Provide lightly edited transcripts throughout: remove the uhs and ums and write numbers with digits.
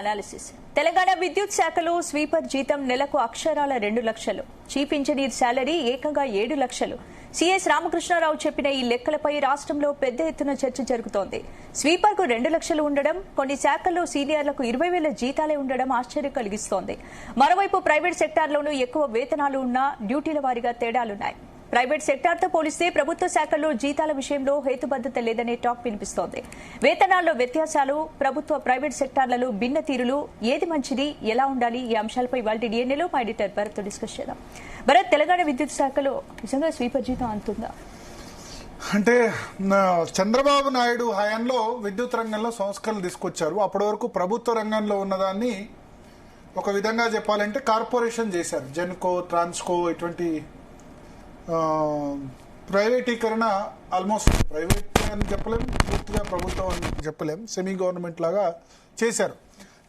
Analysis Telangana విద్యుత్ శాఖలో sweeper జీతం నెలకు అక్షరాల 2 లక్షలు, చీఫ్ ఇంజనీర్ శాలరీ ఏకంగా 7 లక్షలు. సిఎస్ రామకృష్ణారావు చెప్పిన ఈ లెక్కలపై రాష్ట్రంలో పెద్ద ఎత్తున చర్చ జరుగుతోంది. స్వీపర్ కు 2 లక్షలు ఉండడం, కొన్ని శాఖల్లో సీనియర్లకు 20,000 జీతాలే ఉండడం ఆశ్చర్యం కలిగిస్తోంది. మరోవైపు ప్రైవేట్ సెక్టార్లోనూ ఎక్కువ వేతనాలు ఉన్నా డ్యూటీల వారీగా తేడాలున్నాయి. ప్రైవేట్ సెక్టార్తో పోలిస్తే ప్రభుత్వ శాఖల్లో జీతాల విషయంలో హేతుబద్దత లేదనే టాక్ వినిపిస్తోంది. వేతనాల్లో వ్యత్యాసాలు, ప్రభుత్వ ప్రైవేట్ సెక్టార్లలో భిన్న తీరులు, ఏది మంచిది, ఎలా ఉండాలి, ఈ అంశాలపై ఇవాళ డిఎన్ఏలో మా ఎడిటర్ భరత్ తో డిస్కస్ చేద్దాం. భరత్, తెలంగాణ విద్యుత్ శాఖలో నిజంగా స్వీపర్ జీతం అంతుందా? అంటే చంద్రబాబు నాయుడు హయాంలో విద్యుత్ రంగంలో సంస్కరణలు తీసుకొచ్చారు. అప్పటి వరకు ప్రభుత్వ రంగంలో ఉన్నదాన్ని ఒక విధంగా చెప్పాలంటే కార్పొరేషన్ చేశారు. జెన్కో, ట్రాన్స్కో ఇటువంటి ప్రైవేటీకరణ, ఆల్మోస్ట్ ప్రైవేట్ అని చెప్పలేం, పూర్తిగా ప్రభుత్వం అని చెప్పలేం, సెమీ గవర్నమెంట్ లాగా చేశారు.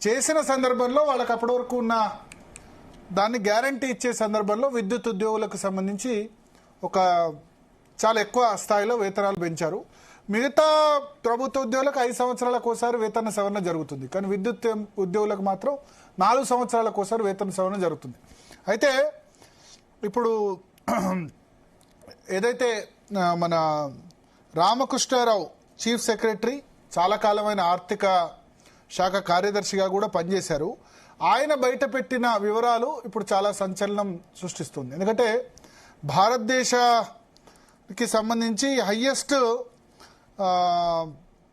చేసిన సందర్భంలో వాళ్ళకి అప్పటి వరకు ఉన్న దాన్ని గ్యారంటీ ఇచ్చే సందర్భంలో విద్యుత్ ఉద్యోగులకు సంబంధించి ఒక చాలా ఎక్కువ స్థాయిలో వేతనాలు పెంచారు. మిగతా ప్రభుత్వ ఉద్యోగులకు 5 సంవత్సరాలకు ఒకసారి వేతన సవరణ జరుగుతుంది, కానీ విద్యుత్ ఉద్యోగులకు మాత్రం 4 సంవత్సరాలకు ఒకసారి వేతన సవరణ జరుగుతుంది. అయితే ఇప్పుడు ఏదైతే మన రామకృష్ణారావు చీఫ్ సెక్రటరీ, చాలా కాలమైన ఆర్థిక శాఖ కార్యదర్శిగా కూడా పనిచేశారు. ఆయన బయట పెట్టిన వివరాలు ఇప్పుడు చాలా సంచలనం సృష్టిస్తుంది. ఎందుకంటే భారతదేశానికి సంబంధించి హయ్యెస్ట్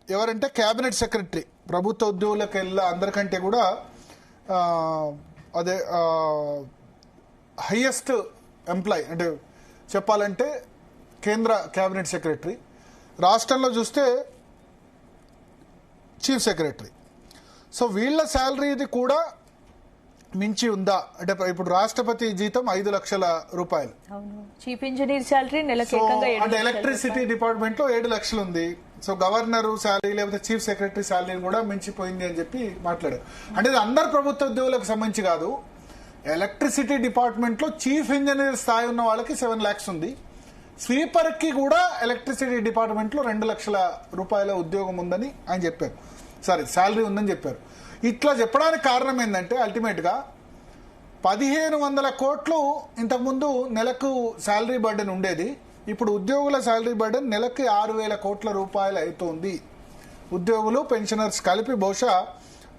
ఎవరంటే క్యాబినెట్ సెక్రటరీ, ప్రభుత్వ ఉద్యోగులకు అందరికంటే కూడా అదే హయ్యెస్ట్ ఎంప్లాయ్ అంటే చెప్పాలంటే కేంద్ర క్యాబినెట్ సెక్రటరీ, రాష్ట్రంలో చూస్తే చీఫ్ సెక్రటరీ. సో వీళ్ళ శాలరీది కూడా మించి ఉందా అంటే ఇప్పుడు రాష్ట్రపతి జీతం 5 లక్షల రూపాయలు, చీఫ్ ఇంజనీర్ శాలరీ అంటే ఎలక్ట్రిసిటీ డిపార్ట్మెంట్ లో 7 లక్షలు ఉంది. సో గవర్నర్ శాలరీ లేకపోతే చీఫ్ సెక్రటరీ శాలరీ కూడా మించిపోయింది అని చెప్పి మాట్లాడారు. అంటే ఇది అందరు ప్రభుత్వ ఉద్యోగులకు సంబంధించి కాదు. ఎలక్ట్రిసిటీ డిపార్ట్మెంట్ లో చీఫ్ ఇంజనీర్ స్థాయి ఉన్న వాళ్ళకి 7 lakhs ఉంది. స్వీపర్ కి కూడా ఎలక్ట్రిసిటీ డిపార్ట్మెంట్ లో 2 లక్షల రూపాయల ఉద్యోగం ఉందని ఆయన చెప్పారు, శాలరీ ఉందని చెప్పారు. ఇట్లా చెప్పడానికి కారణం ఏంటంటే అల్టిమేట్ గా 1,500 కోట్లు ఇంతకుముందు నెలకు శాలరీ బర్డెన్ ఉండేది. ఇప్పుడు ఉద్యోగుల శాలరీ బర్డెన్ నెలకి 6,000 కోట్ల రూపాయలు అవుతుంది. ఉద్యోగులు, పెన్షనర్స్ కలిపి బహుశా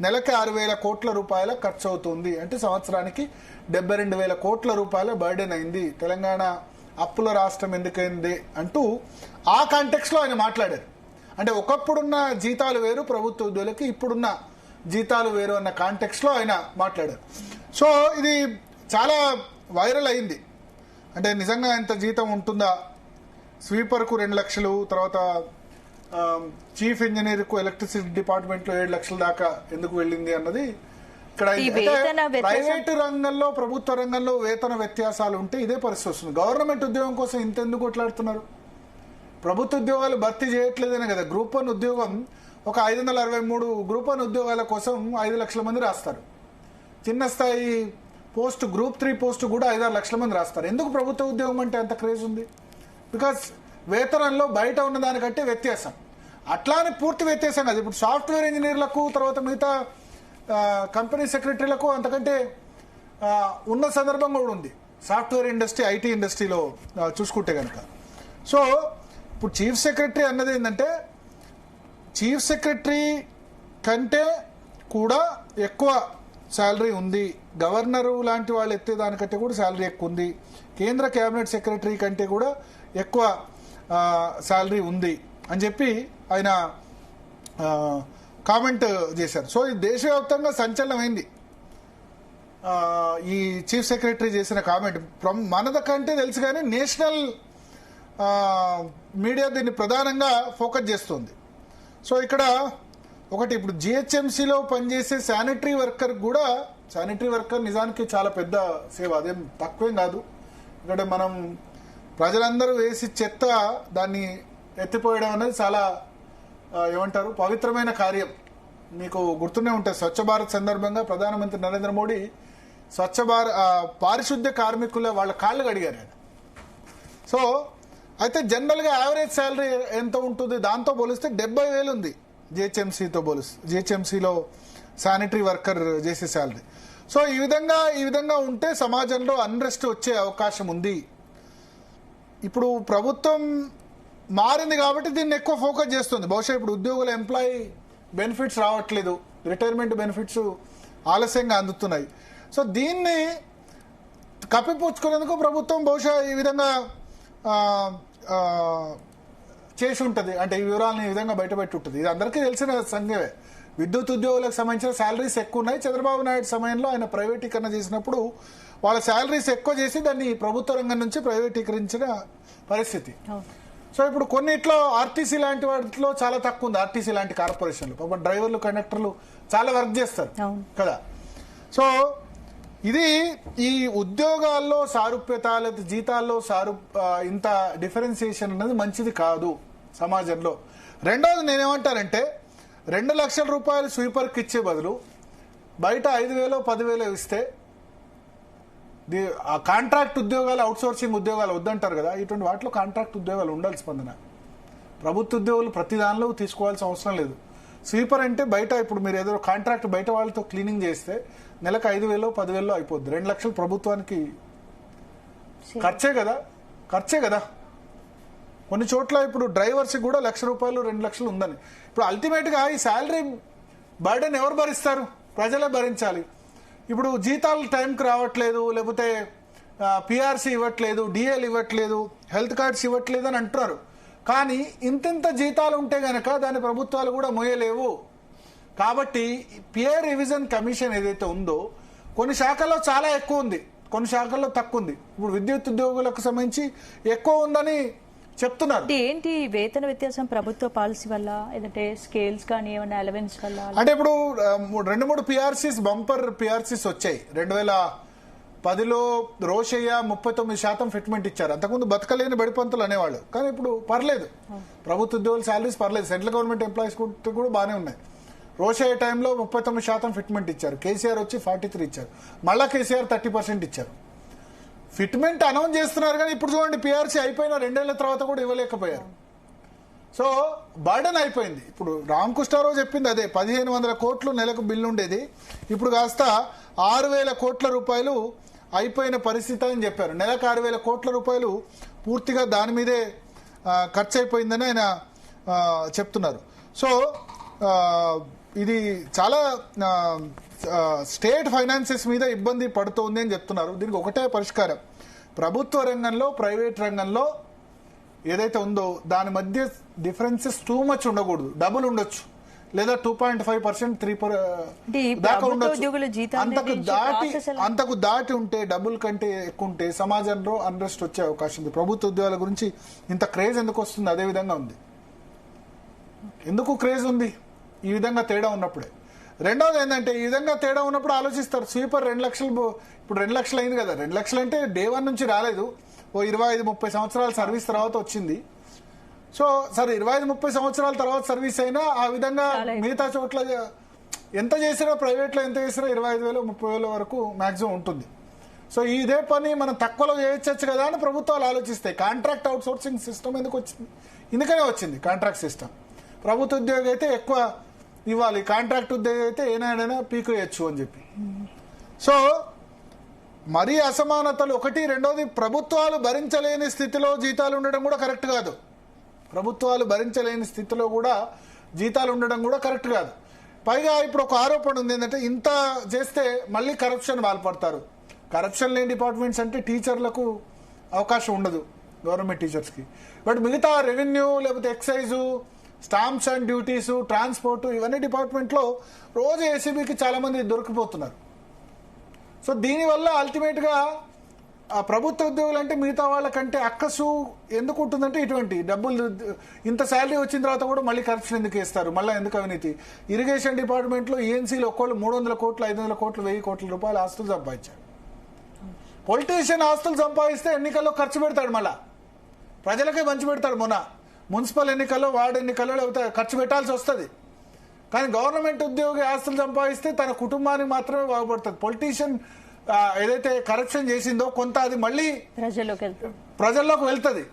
నెలకి 6,000 కోట్ల రూపాయల ఖర్చు అవుతుంది. అంటే సంవత్సరానికి 72,000 కోట్ల రూపాయల బర్డెన్ అయింది. తెలంగాణ అప్పుల రాష్ట్రం ఎందుకైంది అంటూ ఆ కాంటెక్స్ట్ లో ఆయన మాట్లాడారు. అంటే ఒకప్పుడున్న జీతాలు వేరు ప్రభుత్వ ఉద్యోగులకి, ఇప్పుడున్న జీతాలు వేరు అన్న కాంటెక్స్ట్ లో ఆయన మాట్లాడారు. సో ఇది చాలా వైరల్ అయింది. అంటే నిజంగా ఎంత జీతం ఉంటుందా, స్వీపర్ కు 2 లక్షలు, తర్వాత చీఫ్ ఇంజనీర్ కు ఎలక్ట్రిసిటీ డిపార్ట్మెంట్ లో 7 లక్షల దాకా ఎందుకు వెళ్ళింది అన్నది ఇక్కడ. ప్రైవేటు రంగంలో ప్రభుత్వ రంగంలో వేతన వ్యత్యాసాలు ఉంటే ఇదే పరిస్థితి వస్తుంది. గవర్నమెంట్ ఉద్యోగం కోసం ఇంతెందుకు కొట్లాడుతున్నారు? ప్రభుత్వ ఉద్యోగాలు భర్తీ చేయట్లేదనే కదా. గ్రూప్ 1 ఉద్యోగం ఒక 563 గ్రూప్ 1 ఉద్యోగాల కోసం 5 లక్షల మంది రాస్తారు. చిన్న స్థాయి పోస్ట్ గ్రూప్ 3 పోస్ట్ కూడా 5-6 లక్షల మంది రాస్తారు. ఎందుకు ప్రభుత్వ ఉద్యోగం అంటే అంత క్రేజ్ ఉంది? బికాస్ వేతనంలో బయట ఉన్న దానికంటే వ్యత్యాసం. అట్లానే పూర్తి వ్యత్యాసం కాదు. ఇప్పుడు సాఫ్ట్వేర్ ఇంజనీర్లకు, తర్వాత మిగతా కంపెనీ సెక్రటరీలకు అంతకంటే ఉన్న సందర్భం కూడా ఉంది. సాఫ్ట్వేర్ ఇండస్ట్రీ, ఐటీ ఇండస్ట్రీలో చూసుకుంటే కనుక. సో ఇప్పుడు చీఫ్ సెక్రటరీ అన్నది ఏంటంటే చీఫ్ సెక్రటరీ కంటే కూడా ఎక్కువ శాలరీ ఉంది. గవర్నరు లాంటి వాళ్ళు ఎత్తే దానికంటే కూడా శాలరీ ఎక్కువ ఉంది. కేంద్ర కేబినెట్ సెక్రటరీ కంటే కూడా ఎక్కువ శాలరీ ఉంది అని చెప్పి ఆయన కామెంట్ చేశారు. సో ఇది దేశవ్యాప్తంగా సంచలనమైంది ఈ చీఫ్ సెక్రటరీ చేసిన కామెంట్. మనదకంటే తెలుసు కానీ నేషనల్ మీడియా దీన్ని ప్రధానంగా ఫోకస్ చేస్తుంది. సో ఇక్కడ ఒకటి, ఇప్పుడు జిహెచ్ఎంసీలో పనిచేసే శానిటరీ వర్కర్ కూడా, శానిటరీ వర్కర్ నిజానికి చాలా పెద్ద సేవ, అదేం తక్కువేం కాదు. ఇక్కడ మనం ప్రజలందరూ వేసి చెత్త దాన్ని ఎత్తిపోయడం అనేది చాలా ఏమంటారు పవిత్రమైన కార్యం. మీకు గుర్తునే ఉంటుంది, స్వచ్ఛ భారత్ సందర్భంగా ప్రధానమంత్రి నరేంద్ర మోడీ స్వచ్ఛ భారత్ పారిశుద్ధ్య కార్మికుల వాళ్ళ కాళ్ళు కడిగారు ఆయన. సో అయితే జనరల్ గా యావరేజ్ శాలరీ ఎంత ఉంటుంది దాంతో పోలిస్తే 70,000 ఉంది జిహెచ్ఎంసీతో పోలిస్తే. జిహెచ్ఎంసీలో శానిటరీ వర్కర్ చేసే శాలరీ. సో ఈ విధంగా ఉంటే సమాజంలో అన్రెస్ట్ వచ్చే అవకాశం ఉంది. ఇప్పుడు ప్రభుత్వం మారింది కాబట్టి దీన్ని ఎక్కువ ఫోకస్ చేస్తుంది. బహుశా ఇప్పుడు ఉద్యోగుల ఎంప్లాయీ బెనిఫిట్స్ రావట్లేదు, రిటైర్మెంట్ బెనిఫిట్స్ ఆలస్యంగా అందుతున్నాయి. సో దీన్ని కప్పిపుచ్చుకునేందుకు ప్రభుత్వం బహుశా ఈ విధంగా చేసి ఉంటుంది. అంటే ఈ వివరాలను ఈ విధంగా బయటపెట్టి ఉంటుంది. ఇది అందరికీ తెలిసిన సంగమే. విద్యుత్ ఉద్యోగులకు సంబంధించిన శాలరీస్ ఎక్కువ ఉన్నాయి. చంద్రబాబు నాయుడు సమయంలో ఆయన ప్రైవేటీకరణ చేసినప్పుడు వాళ్ళ శాలరీస్ ఎక్కువ చేసి దాన్ని ప్రభుత్వ రంగం నుంచి ప్రైవేటీకరించిన పరిస్థితి. సో ఇప్పుడు కొన్నిట్లో ఆర్టీసీ లాంటి వాటిలో చాలా తక్కువ ఉంది. ఆర్టీసీ లాంటి కార్పొరేషన్లు పాపం డ్రైవర్లు కండక్టర్లు చాలా వర్క్ చేస్తారు కదా. సో ఇది ఈ ఉద్యోగాల్లో సారూప్యత లేదా జీతాల్లో ఇంత డిఫరెన్సియేషన్ అనేది మంచిది కాదు సమాజంలో. రెండోది నేనేమంటానంటే 2 లక్షల రూపాయలు స్వీపర్కి ఇచ్చే బదులు బయట 5,000 10,000 ఇస్తే ఆ కాంట్రాక్ట్ ఉద్యోగాలు అవుట్సోర్సింగ్ ఉద్యోగాలు వద్దంటారు కదా, ఇటువంటి వాటిలో కాంట్రాక్ట్ ఉద్యోగాలు ఉండాలి. స్పందన ప్రభుత్వ ఉద్యోగులు ప్రతి దానిలో తీసుకోవాల్సిన అవసరం లేదు. స్వీపర్ అంటే బయట ఇప్పుడు మీరు ఏదో కాంట్రాక్ట్ బయట వాళ్ళతో క్లీనింగ్ చేస్తే నెలకు 5,000 10,000 అయిపోద్ది. 2 లక్షలు ప్రభుత్వానికి ఖర్చే కదా. కొన్ని చోట్ల ఇప్పుడు డ్రైవర్స్ కూడా ₹1,00,000 2 లక్షలు ఉందని. ఇప్పుడు అల్టిమేట్ గా ఈ శాలరీ బర్డెన్ ఎవరు భరిస్తారు? ప్రజలే భరించాలి. ఇప్పుడు జీతాలు టైంకి రావట్లేదు, లేకపోతే పిఆర్సీ ఇవ్వట్లేదు, డిఎల్ ఇవ్వట్లేదు, హెల్త్ కార్డ్స్ ఇవ్వట్లేదు అని అంటున్నారు. కానీ ఇంతింత జీతాలు ఉంటే గనక దాని ప్రభుత్వాలు కూడా మోయలేవు. కాబట్టి పే రివిజన్ కమిషన్ ఏదైతే ఉందో కొన్ని శాఖల్లో చాలా ఎక్కువ ఉంది, కొన్ని శాఖల్లో తక్కువ ఉంది. ఇప్పుడు విద్యుత్ ఉద్యోగులకు సంబంధించి ఎక్కువ ఉందని చెప్తున్నారు. ఏంటి వేతన వ్యత్యాసం? ప్రభుత్వ పాలసీ వల్ల, ఏదంటే స్కేల్స్ కానీ ఏమైనా అలవెన్స్ వల్ల? అంటే ఇప్పుడు 2-3 పిఆర్సీస్ బంపర్ పిఆర్సీస్ వచ్చాయి. 2010లో రోషయ్య 39% ఫిట్మెంట్ ఇచ్చారు. అంతకుముందు బతకలేని బడిపంతులు అనేవాళ్ళు. కానీ ఇప్పుడు పర్లేదు, ప్రభుత్వ ఉద్యోగుల శాలరీస్ పర్లేదు. సెంట్రల్ గవర్నమెంట్ ఎంప్లాయీస్ కూడా బాగానే ఉన్నాయి. రోషయ్య టైంలో 39% ఫిట్మెంట్ ఇచ్చారు. కేసీఆర్ వచ్చి 43 ఇచ్చారు. మళ్ళా కేసీఆర్ 30% ఇచ్చారు. ఫిట్మెంట్ అనౌన్స్ చేస్తున్నారు కానీ ఇప్పుడు చూడండి పిఆర్సీ అయిపోయిన 2 ఏళ్ల తర్వాత కూడా ఇవ్వలేకపోయారు. సో బర్డెన్ అయిపోయింది. ఇప్పుడు రామకృష్ణారావు చెప్పింది అదే, 1,500 కోట్లు నెలకు బిల్లు ఉండేది, ఇప్పుడు కాస్త 6,000 కోట్ల రూపాయలు అయిపోయిన పరిస్థితి అని చెప్పారు. నెలకు 6,000 కోట్ల రూపాయలు పూర్తిగా దాని మీదే ఖర్చు అయిపోయిందని ఆయన చెప్తున్నారు. సో ఇది చాలా స్టేట్ ఫైనాన్సెస్ మీద ఇబ్బంది పడుతోంది అని చెప్తున్నారు. దీనికి ఒకటే పరిష్కారం, ప్రభుత్వ రంగంలో ప్రైవేట్ రంగంలో ఏదైతే ఉందో దాని మధ్య డిఫరెన్సెస్ టూ మచ్ ఉండకూడదు. డబుల్ ఉండొచ్చు, లేదా 2.5% 3% దాకా ఉండొచ్చు. అంతకు దాటి ఉంటే, డబుల్ కంటే ఎక్కువ ఉంటే సమాజంలో అన్రెస్ట్ వచ్చే అవకాశం ఉంది. ప్రభుత్వ ఉద్యోగాల గురించి ఇంత క్రేజ్ ఎందుకు వస్తుంది? అదే విధంగా ఉంది. ఎందుకు క్రేజ్ ఉంది? ఈ విధంగా తేడా ఉన్నప్పుడే. రెండోది ఏంటంటే, ఈ విధంగా తేడా ఉన్నప్పుడు ఆలోచిస్తారు. స్వీపర్ 2 లక్షలు, ఇప్పుడు 2 లక్షలు అయింది కదా. 2 లక్షలు అంటే డే 1 నుంచి రాలేదు, ఓ 25-30 సంవత్సరాల సర్వీస్ తర్వాత వచ్చింది. సో సరే 25-30 సంవత్సరాల తర్వాత సర్వీస్ అయినా ఆ విధంగా మిగతా చోట్ల ఎంత చేసినా, ప్రైవేట్ లో ఎంత చేసినా 25,000-30,000 వరకు మాక్సిమం ఉంటుంది. సో ఇదే పని మనం తక్కువలో చేయొచ్చు కదా అని ప్రభుత్వాలు ఆలోచిస్తాయి. కాంట్రాక్ట్ అవుట్ సోర్సింగ్ సిస్టమ్ ఎందుకు వచ్చింది? ఇందుకనే వచ్చింది కాంట్రాక్ట్ సిస్టమ్. ప్రభుత్వ ఉద్యోగి అయితే ఎక్కువ ఇవ్వాలి, కాంట్రాక్ట్ ఉద్యోగి అయితే ఏనాడైనా పీకేయచ్చు అని చెప్పి. సో మరీ అసమానతలు ఒకటి. రెండోది, ప్రభుత్వాలు భరించలేని స్థితిలో జీతాలు ఉండడం కూడా కరెక్ట్ కాదు. ప్రభుత్వాలు భరించలేని స్థితిలో కూడా జీతాలు ఉండడం కూడా కరెక్ట్ కాదు. పైగా ఇప్పుడు ఒక ఆరోపణ ఉంది ఏంటంటే, ఇంత చేస్తే మళ్ళీ కరప్షన్ పాల్పడతారు. కరప్షన్ లేని డిపార్ట్మెంట్స్ అంటే టీచర్లకు అవకాశం ఉండదు, గవర్నమెంట్ టీచర్స్కి. బట్ మిగతా రెవెన్యూ, లేకపోతే excise, stamps and duties, transport, ఇవన్నీ డిపార్ట్మెంట్లో రోజు ఏసీబీకి చాలా మంది దొరికిపోతున్నారు. సో దీనివల్ల అల్టిమేట్గా ఆ ప్రభుత్వ ఉద్యోగులు అంటే మిగతా వాళ్ళకంటే అక్కసు ఎందుకు ఉంటుందంటే, ఇటువంటి డబ్బులు ఇంత శాలరీ వచ్చిన తర్వాత కూడా మళ్ళీ కరప్షన్ ఎందుకు వేస్తారు, మళ్ళీ ఎందుకు అవినీతి. ఇరిగేషన్ డిపార్ట్మెంట్లో ఈఎన్సీలు ఒక్కళ్ళు 300 కోట్లు 500 కోట్లు 1000 కోట్ల రూపాయలు ఆస్తులు సంపాదించారు. పొలిటీషియన్ ఆస్తులు సంపాదిస్తే ఎన్నికల్లో ఖర్చు పెడతాడు, మళ్ళా ప్రజలకే పంచి పెడతాడు. మొన్న మున్సిపల్ ఎన్నికల్లో, వార్డు ఎన్నికల్లో లేకపోతే ఖర్చు పెట్టాల్సి వస్తుంది. కానీ గవర్నమెంట్ ఉద్యోగి ఆస్తులు సంపాదిస్తే తన కుటుంబానికి మాత్రమే బాగుపడుతుంది. పొలిటీషియన్ ఏదైతే కరప్షన్ చేసిందో కొంత అది మళ్ళీ ప్రజల్లోకి వెళ్తుంది.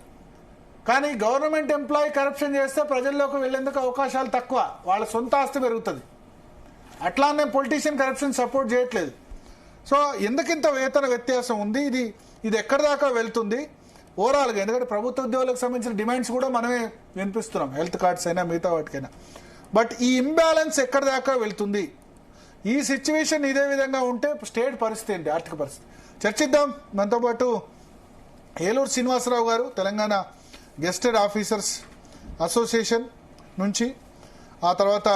కానీ గవర్నమెంట్ ఎంప్లాయీ కరప్షన్ చేస్తే ప్రజల్లోకి వెళ్లేందుకు అవకాశాలు తక్కువ, వాళ్ళ సొంత ఆస్తి పెరుగుతుంది. అట్లానే పొలిటీషియన్ కరప్షన్ సపోర్ట్ చేయట్లేదు. సో ఎందుకింత వేతన వ్యత్యాసం ఉంది, ఇది ఎక్కడి దాకా వెళ్తుంది ఓవరాల్గా? ఎందుకంటే ప్రభుత్వ ఉద్యోగులకు సంబంధించిన డిమాండ్స్ కూడా మనమే వినిపిస్తున్నాం, హెల్త్ కార్డ్స్ అయినా మిగతా వాటికైనా. బట్ ఈ ఇంబ్యాలెన్స్ ఎక్కడి దాకా వెళ్తుంది, ఈ సిచ్యువేషన్ ఇదే విధంగా ఉంటే స్టేట్ పరిస్థితి ఏంటి, ఆర్థిక పరిస్థితి చర్చిద్దాం. మనతో పాటు ఏలూరు శ్రీనివాసరావు గారు తెలంగాణ గెస్టెడ్ ఆఫీసర్స్ అసోసియేషన్ నుంచి, ఆ తర్వాత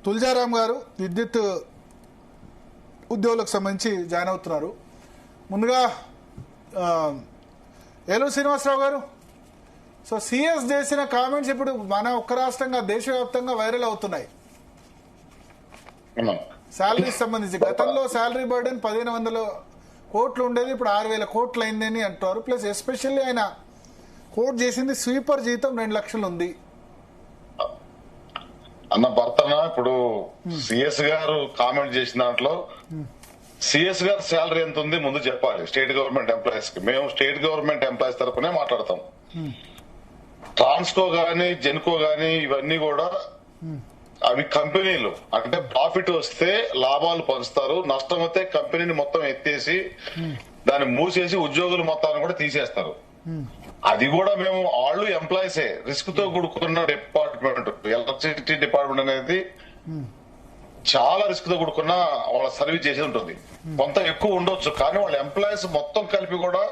తులజారాం గారు విద్యుత్ ఉద్యోగులకు సంబంధించి జాయిన్ అవుతున్నారు. ముందుగా ఏలూరు శ్రీనివాసరావు గారు, సో సిఎస్ చేసిన కామెంట్స్ ఇప్పుడు మన ఒక్క రాష్ట్రంగా దేశవ్యాప్తంగా వైరల్ అవుతున్నాయి. శాలరీస్ సంబంధించి గతంలో శాలరీ బర్డెన్ 1500 కోట్లు ఉండేది, ఇప్పుడు 6000 కోట్లు అయిందని అంటారు. ప్లస్ ఎస్పెషల్లీ ఆయన కోట్ చేసింది స్వీపర్ జీతం 2 లక్షలు ఉంది అన్న భర్తన. ఇప్పుడు సిఎస్ గారు కామెంట్ చేసిన దాంట్లో సిఎస్ గారు శాలరీ ఎంత ఉంది ముందు చెప్పాలి స్టేట్ గవర్నమెంట్ ఎంప్లాయీస్ కి. మేము స్టేట్ గవర్నమెంట్ ఎంప్లాయీస్ తరఫునే మాట్లాడతాం. ట్రాన్స్కో గానీ జెన్కో గానీ ఇవన్నీ కూడా అవి కంపెనీలు, అంటే ప్రాఫిట్ వస్తే లాభాలు పంచుతారు, నష్టం వస్తే కంపెనీని మొత్తం ఎత్తేసి దాన్ని మూసేసి ఉద్యోగులు మొత్తాన్ని కూడా తీసేస్తారు. అది కూడా మేము వాళ్ళు ఎంప్లాయీసే, రిస్క్ తో కూడుకున్న డిపార్ట్మెంట్. ఎలక్ట్రిసిటీ డిపార్ట్మెంట్ అనేది చాలా రిస్క్ తో కూడుకున్న వాళ్ళ సర్వీస్ చేసేది ఉంటుంది. కొంత ఎక్కువ ఉండొచ్చు, కానీ వాళ్ళ ఎంప్లాయీస్ మొత్తం కలిపి కూడా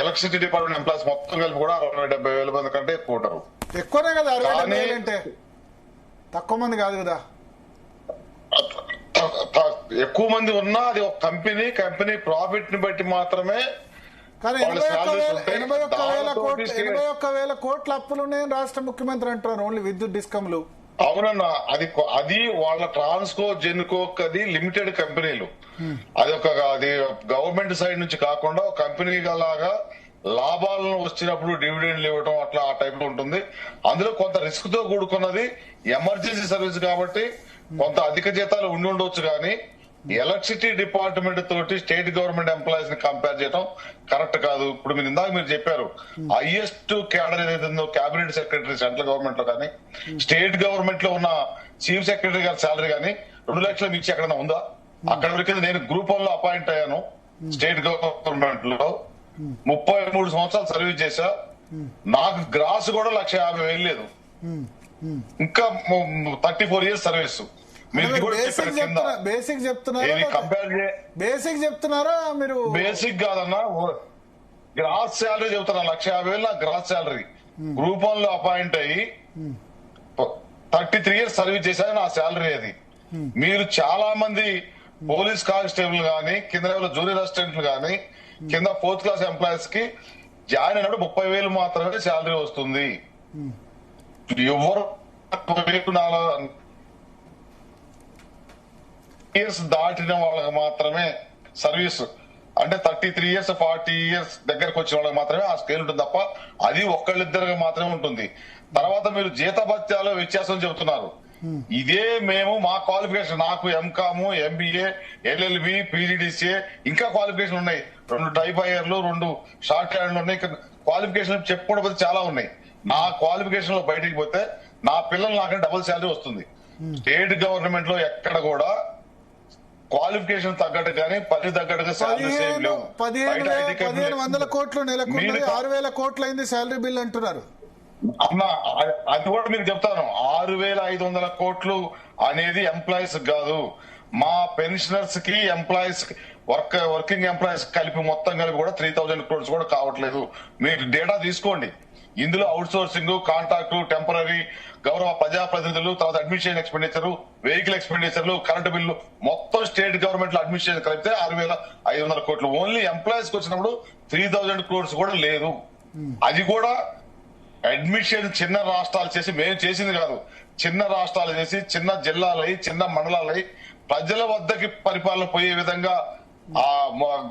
ఎలక్ట్రిసిటీ డిపార్ట్మెంట్ ఎంప్లాయీస్ మొత్తం కలిపి కూడా 60,000-70,000 మంది కంటే ఎక్కువ ఉంటారు. ఎక్కువనే కదా, 60,000 అంటే తక్కువ మంది కాదు కదా. ఎక్కువ మంది ఉన్నా అది ఒక కంపెనీ ప్రాఫిట్ ని బట్టి మాత్రమే. కానీ 81,000 కోట్ల అప్పులు ఉన్నాయని రాష్ట్ర ముఖ్యమంత్రి అంటున్నారు, ఓన్లీ విద్యుత్ డిస్కంలు. అవునన్నా, అది వాళ్ళ ట్రాన్స్కో జెన్కో అది లిమిటెడ్ కంపెనీలు. అది గవర్నమెంట్ సైడ్ నుంచి కాకుండా ఒక కంపెనీ లాగా లాభాలను వచ్చినప్పుడు డివిడెండ్లు ఇవ్వడం అట్లా ఆ టైప్ లో ఉంటుంది. అందులో కొంత రిస్క్ తో కూడుకున్నది, ఎమర్జెన్సీ సర్వీస్ కాబట్టి కొంత అధిక జీతాలు ఉండి ఉండొచ్చు. కానీ ఎలక్ట్రిసిటీ డిపార్ట్మెంట్ తోటి స్టేట్ గవర్నమెంట్ ఎంప్లాయీస్ ని కంపేర్ చేయడం కరెక్ట్ కాదు. ఇప్పుడు మీరు చెప్పారు హైయెస్ట్ క్యాడర్ ఏదైతే ఉందో క్యాబినెట్ సెక్రటరీ సెంట్రల్ గవర్నమెంట్ లో కానీ స్టేట్ గవర్నమెంట్ లో ఉన్న చీఫ్ సెక్రటరీ గారి శాలరీ కానీ 2 లక్షల మించి ఎక్కడైనా ఉందా? అక్కడ వరకు నేను గ్రూప్ 1 లో అపాయింట్ అయ్యాను స్టేట్ గవర్నమెంట్ లో, 33 సంవత్సరాలు సర్వీస్ చేశా. నాకు గ్రాస్ కూడా 1,50,000 లేదు, ఇంకా 34 ఇయర్స్ సర్వీస్. బేసిక్ చెప్తున్నారా మీరు? బేసిక్ కాదన్నా, గ్రాస్ శాలరీ చెబుతున్నా. 1,50,000 నా గ్రాస్ శాలరీ. గ్రూప్ 1 లో అపాయింట్ అయ్యి 33 ఇయర్స్ సర్వీస్ చేశాను, నా శాలరీ అది. మీరు చాలా మంది పోలీస్ కానిస్టేబుల్ గానీ, కింద జూనియర్ అసిస్టెంట్లు గానీ, కింద 4th క్లాస్ ఎంప్లాయీస్ కి జాయిన్ అయినప్పుడు 30,000 మాత్రమే శాలరీ వస్తుంది. ఎవరు ఇయర్స్ దాటిన వాళ్ళకి మాత్రమే సర్వీస్, అంటే 33 ఇయర్స్ 40 ఇయర్స్ దగ్గరకు వచ్చిన వాళ్ళకి మాత్రమే ఆ స్కేల్ ఉంటుంది తప్ప అది ఒక్కళ్ళిద్దరికి మాత్రమే ఉంటుంది. తర్వాత మీరు జీతభత్యాలు వ్యత్యాసం చెబుతున్నారు. ఇదే మేము మా క్వాలిఫికేషన్, నాకు ఎంకామ్, ఎంబీఏ, ఎల్ఎల్బి, పీజీడీసీఏ ఇంకా క్వాలిఫికేషన్ ఉన్నాయి. 2 టైఫాయర్లు, 2 షార్ట్ హ్యాండ్లు ఉన్నాయి. క్వాలిఫికేషన్ చెప్పుకోవడం చాలా ఉన్నాయి. నా క్వాలిఫికేషన్ లో బయటికి పోతే నా పిల్లలు నాకంటే డబుల్ శాలరీ వస్తుంది. స్టేట్ గవర్నమెంట్ లో ఎక్కడ కూడా క్వాలిఫికేషన్ తగ్గట్టు కానీ పని తగ్గట్టుగా శాలరీస్ ఏం లేవు. 1,500 కోట్లు నెలకు 6,000 కోట్లు అయింది శాలరీ బిల్ అంటున్నారు. అన్నా అది కూడా మీకు చెప్తాను, 6,500 కోట్లు అనేది ఎంప్లాయీస్ కాదు, మా పెన్షనర్స్ కి, ఎంప్లాయీస్ వర్కింగ్ ఎంప్లాయీస్ కలిపి మొత్తం కలిపి కూడా 3,000 crores కూడా కావట్లేదు. మీరు డేటా తీసుకోండి. ఇందులో అవుట్ సోర్సింగ్, కాంట్రాక్టు, టెంపరీ, గౌరవ ప్రజాప్రతినిధులు, తర్వాత అడ్మినిస్ట్రేషన్ ఎక్స్పెండిచర్, వెహికల్ ఎక్స్పెండిచర్లు, కరెంటు బిల్లు మొత్తం స్టేట్ గవర్నమెంట్ లో అడ్మినిస్ట్రేషన్ కలిపితే 6,500 కోట్లు. ఓన్లీ ఎంప్లాయీస్ కి వచ్చినప్పుడు 3,000 crores కూడా లేదు. అది కూడా అడ్మినిస్ట్రేషన్ చిన్న రాష్ట్రాలు చేసి, మేము చేసింది కాదు, చిన్న రాష్ట్రాలు చేసి, చిన్న జిల్లాలై, చిన్న మండలాలై ప్రజల వద్దకి పరిపాలన పోయే విధంగా ఆ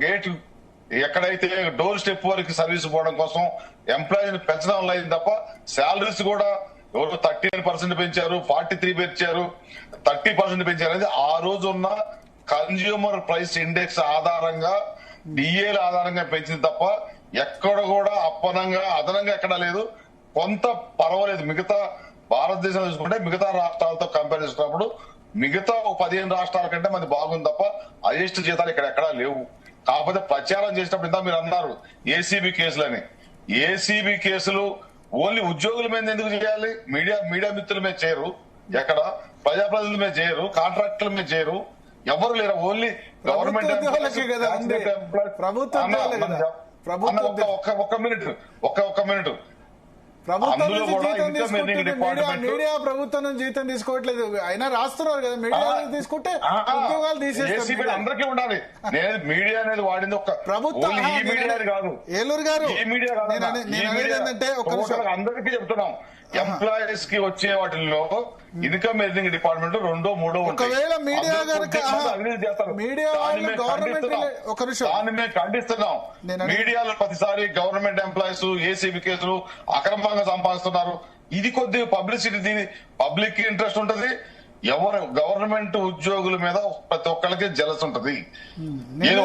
గేట్ ఎక్కడైతే డోర్ స్టెప్ వరకు సర్వీస్ పోవడం కోసం ఎంప్లాయీని పెంచడం వల్ల అయింది తప్ప శాలరీస్ కూడా ఎవరు 13% పెంచారు, 43 పెంచారు, 30% పెంచారు అనేది ఆ రోజు ఉన్న కన్జ్యూమర్ ప్రైస్ ఇండెక్స్ ఆధారంగా, డిఏల ఆధారంగా పెంచింది తప్ప ఎక్కడ కూడా అదనంగా ఎక్కడా లేదు. కొంత పర్వాలేదు. మిగతా భారతదేశం చూసుకుంటే మిగతా రాష్ట్రాలతో కంపేర్ చేసుకున్నప్పుడు మిగతా 15 రాష్ట్రాల కంటే మనది బాగుంది తప్ప హైయెస్ట్ జీతాలు ఇక్కడ ఎక్కడా లేవు. కాకపోతే ప్రచారం చేసినప్పుడు ఇంత మీరు అన్నారు ఏసీబీ కేసులని. ఏసీబీ కేసులు ఓన్లీ ఉద్యోగుల మీద ఎందుకు చేయాలి? మీడియా మిత్రుల మీద చేయరు, ఎక్కడ ప్రజాప్రతినిధుల మీద చేయరు, కాంట్రాక్టుల మీద చేయరు, ఎవరు లేరు. ఓన్లీ గవర్నమెంట్ ఒక్క మినిట్ ప్రభుత్వం మీడియా ప్రభుత్వం నుంచి జీతం తీసుకోవట్లేదు, అయినా రాస్తున్నారు కదా మీడియా తీసుకుంటే ఉద్యోగాలు తీసేస్తారు. అందరికీ ఉండాలి. నేను మీడియా అనేది వాడింది ఒక ప్రభుత్వం మీడియా కాదు, ఏలూరు గారు ఏంటంటే అందరికీ చెప్తున్నాం. ఎంప్లాయీస్ కి వచ్చే వాటిల్లో ఇన్కమ్ ఎర్నింగ్ డిపార్ట్మెంట్ 2, 3 ఒకవేళ మీడియా దాన్ని మేము ఖండిస్తున్నాం. మీడియాలో ప్రతిసారి గవర్నమెంట్ ఎంప్లాయీస్ ఏసీబీ కేసులు అక్రమంగా సంపాదిస్తున్నారు. ఇది కొద్దిగా పబ్లిసిటీ, దీని పబ్లిక్ ఇంట్రెస్ట్ ఉంటది. ఎవరు గవర్నమెంట్ ఉద్యోగుల మీద ప్రతి ఒక్కరికి జలస్ ఉంటది. ఏదో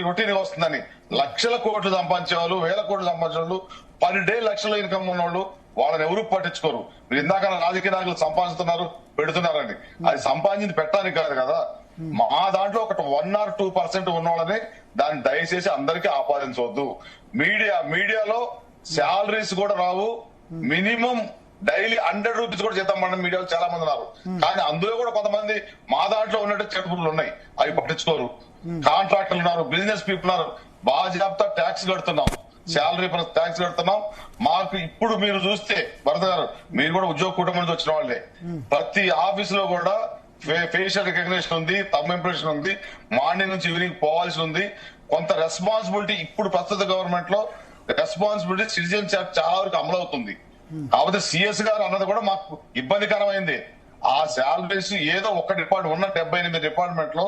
రొటీన్ వస్తుందని లక్షల కోట్లు సంపాదించే వాళ్ళు, వేల కోట్లు సంపాదించే వాళ్ళు, పర్ డే లక్షల ఇన్కమ్ ఉన్నవాళ్ళు వాళ్ళని ఎవరు పట్టించుకోరు. మీరు ఇందాక రాజకీయ నాయకులు సంపాదిస్తున్నారు పెడుతున్నారండి, అది సంపాదించింది పెట్టడానికి కాదు కదా. మా దాంట్లో ఒక 1 or 2% ఉన్న వాళ్ళని దాన్ని దయచేసి అందరికీ ఆపాదించవద్దు. మీడియాలో శాలరీస్ కూడా రావు, మినిమం డైలీ 100 రూపీస్ కూడా జీతం పడిన మీడియాలో చాలా మంది ఉన్నారు. కానీ అందులో కూడా కొంతమంది మా దాంట్లో ఉన్నట్టు చెడుపులు ఉన్నాయి, అవి పట్టించుకోరు. కాంట్రాక్టర్లు ఉన్నారు, బిజినెస్ పీపుల్ ఉన్నారు, బాధ్యత ట్యాక్స్ కడుతున్నాం, శాలరీ ట్యాక్స్ కడుతున్నాం. మాకు ఇప్పుడు మీరు చూస్తే భరత్ గారు, మీరు కూడా ఉద్యోగ కుటుంబం నుంచి వచ్చిన వాళ్ళే, ప్రతి ఆఫీస్ లో కూడా ఫేషియల్ రికగ్నిషన్ ఉంది, థంబ్ ఇంప్రెషన్ ఉంది, మార్నింగ్ నుంచి ఈవినింగ్ పోవాల్సి ఉంది. కొంత రెస్పాన్సిబిలిటీ ఇప్పుడు ప్రస్తుత గవర్నమెంట్ లో రెస్పాన్సిబిలిటీ సిటిజన్ చాలా వరకు అమలు అవుతుంది. కాకపోతే సిఎస్ గారు అన్నది కూడా మాకు ఇబ్బందికరమైంది. ఆ శాలరీస్ ఏదో ఒక డిపార్ట్మెంట్ ఉన్న 78 డిపార్ట్మెంట్ లో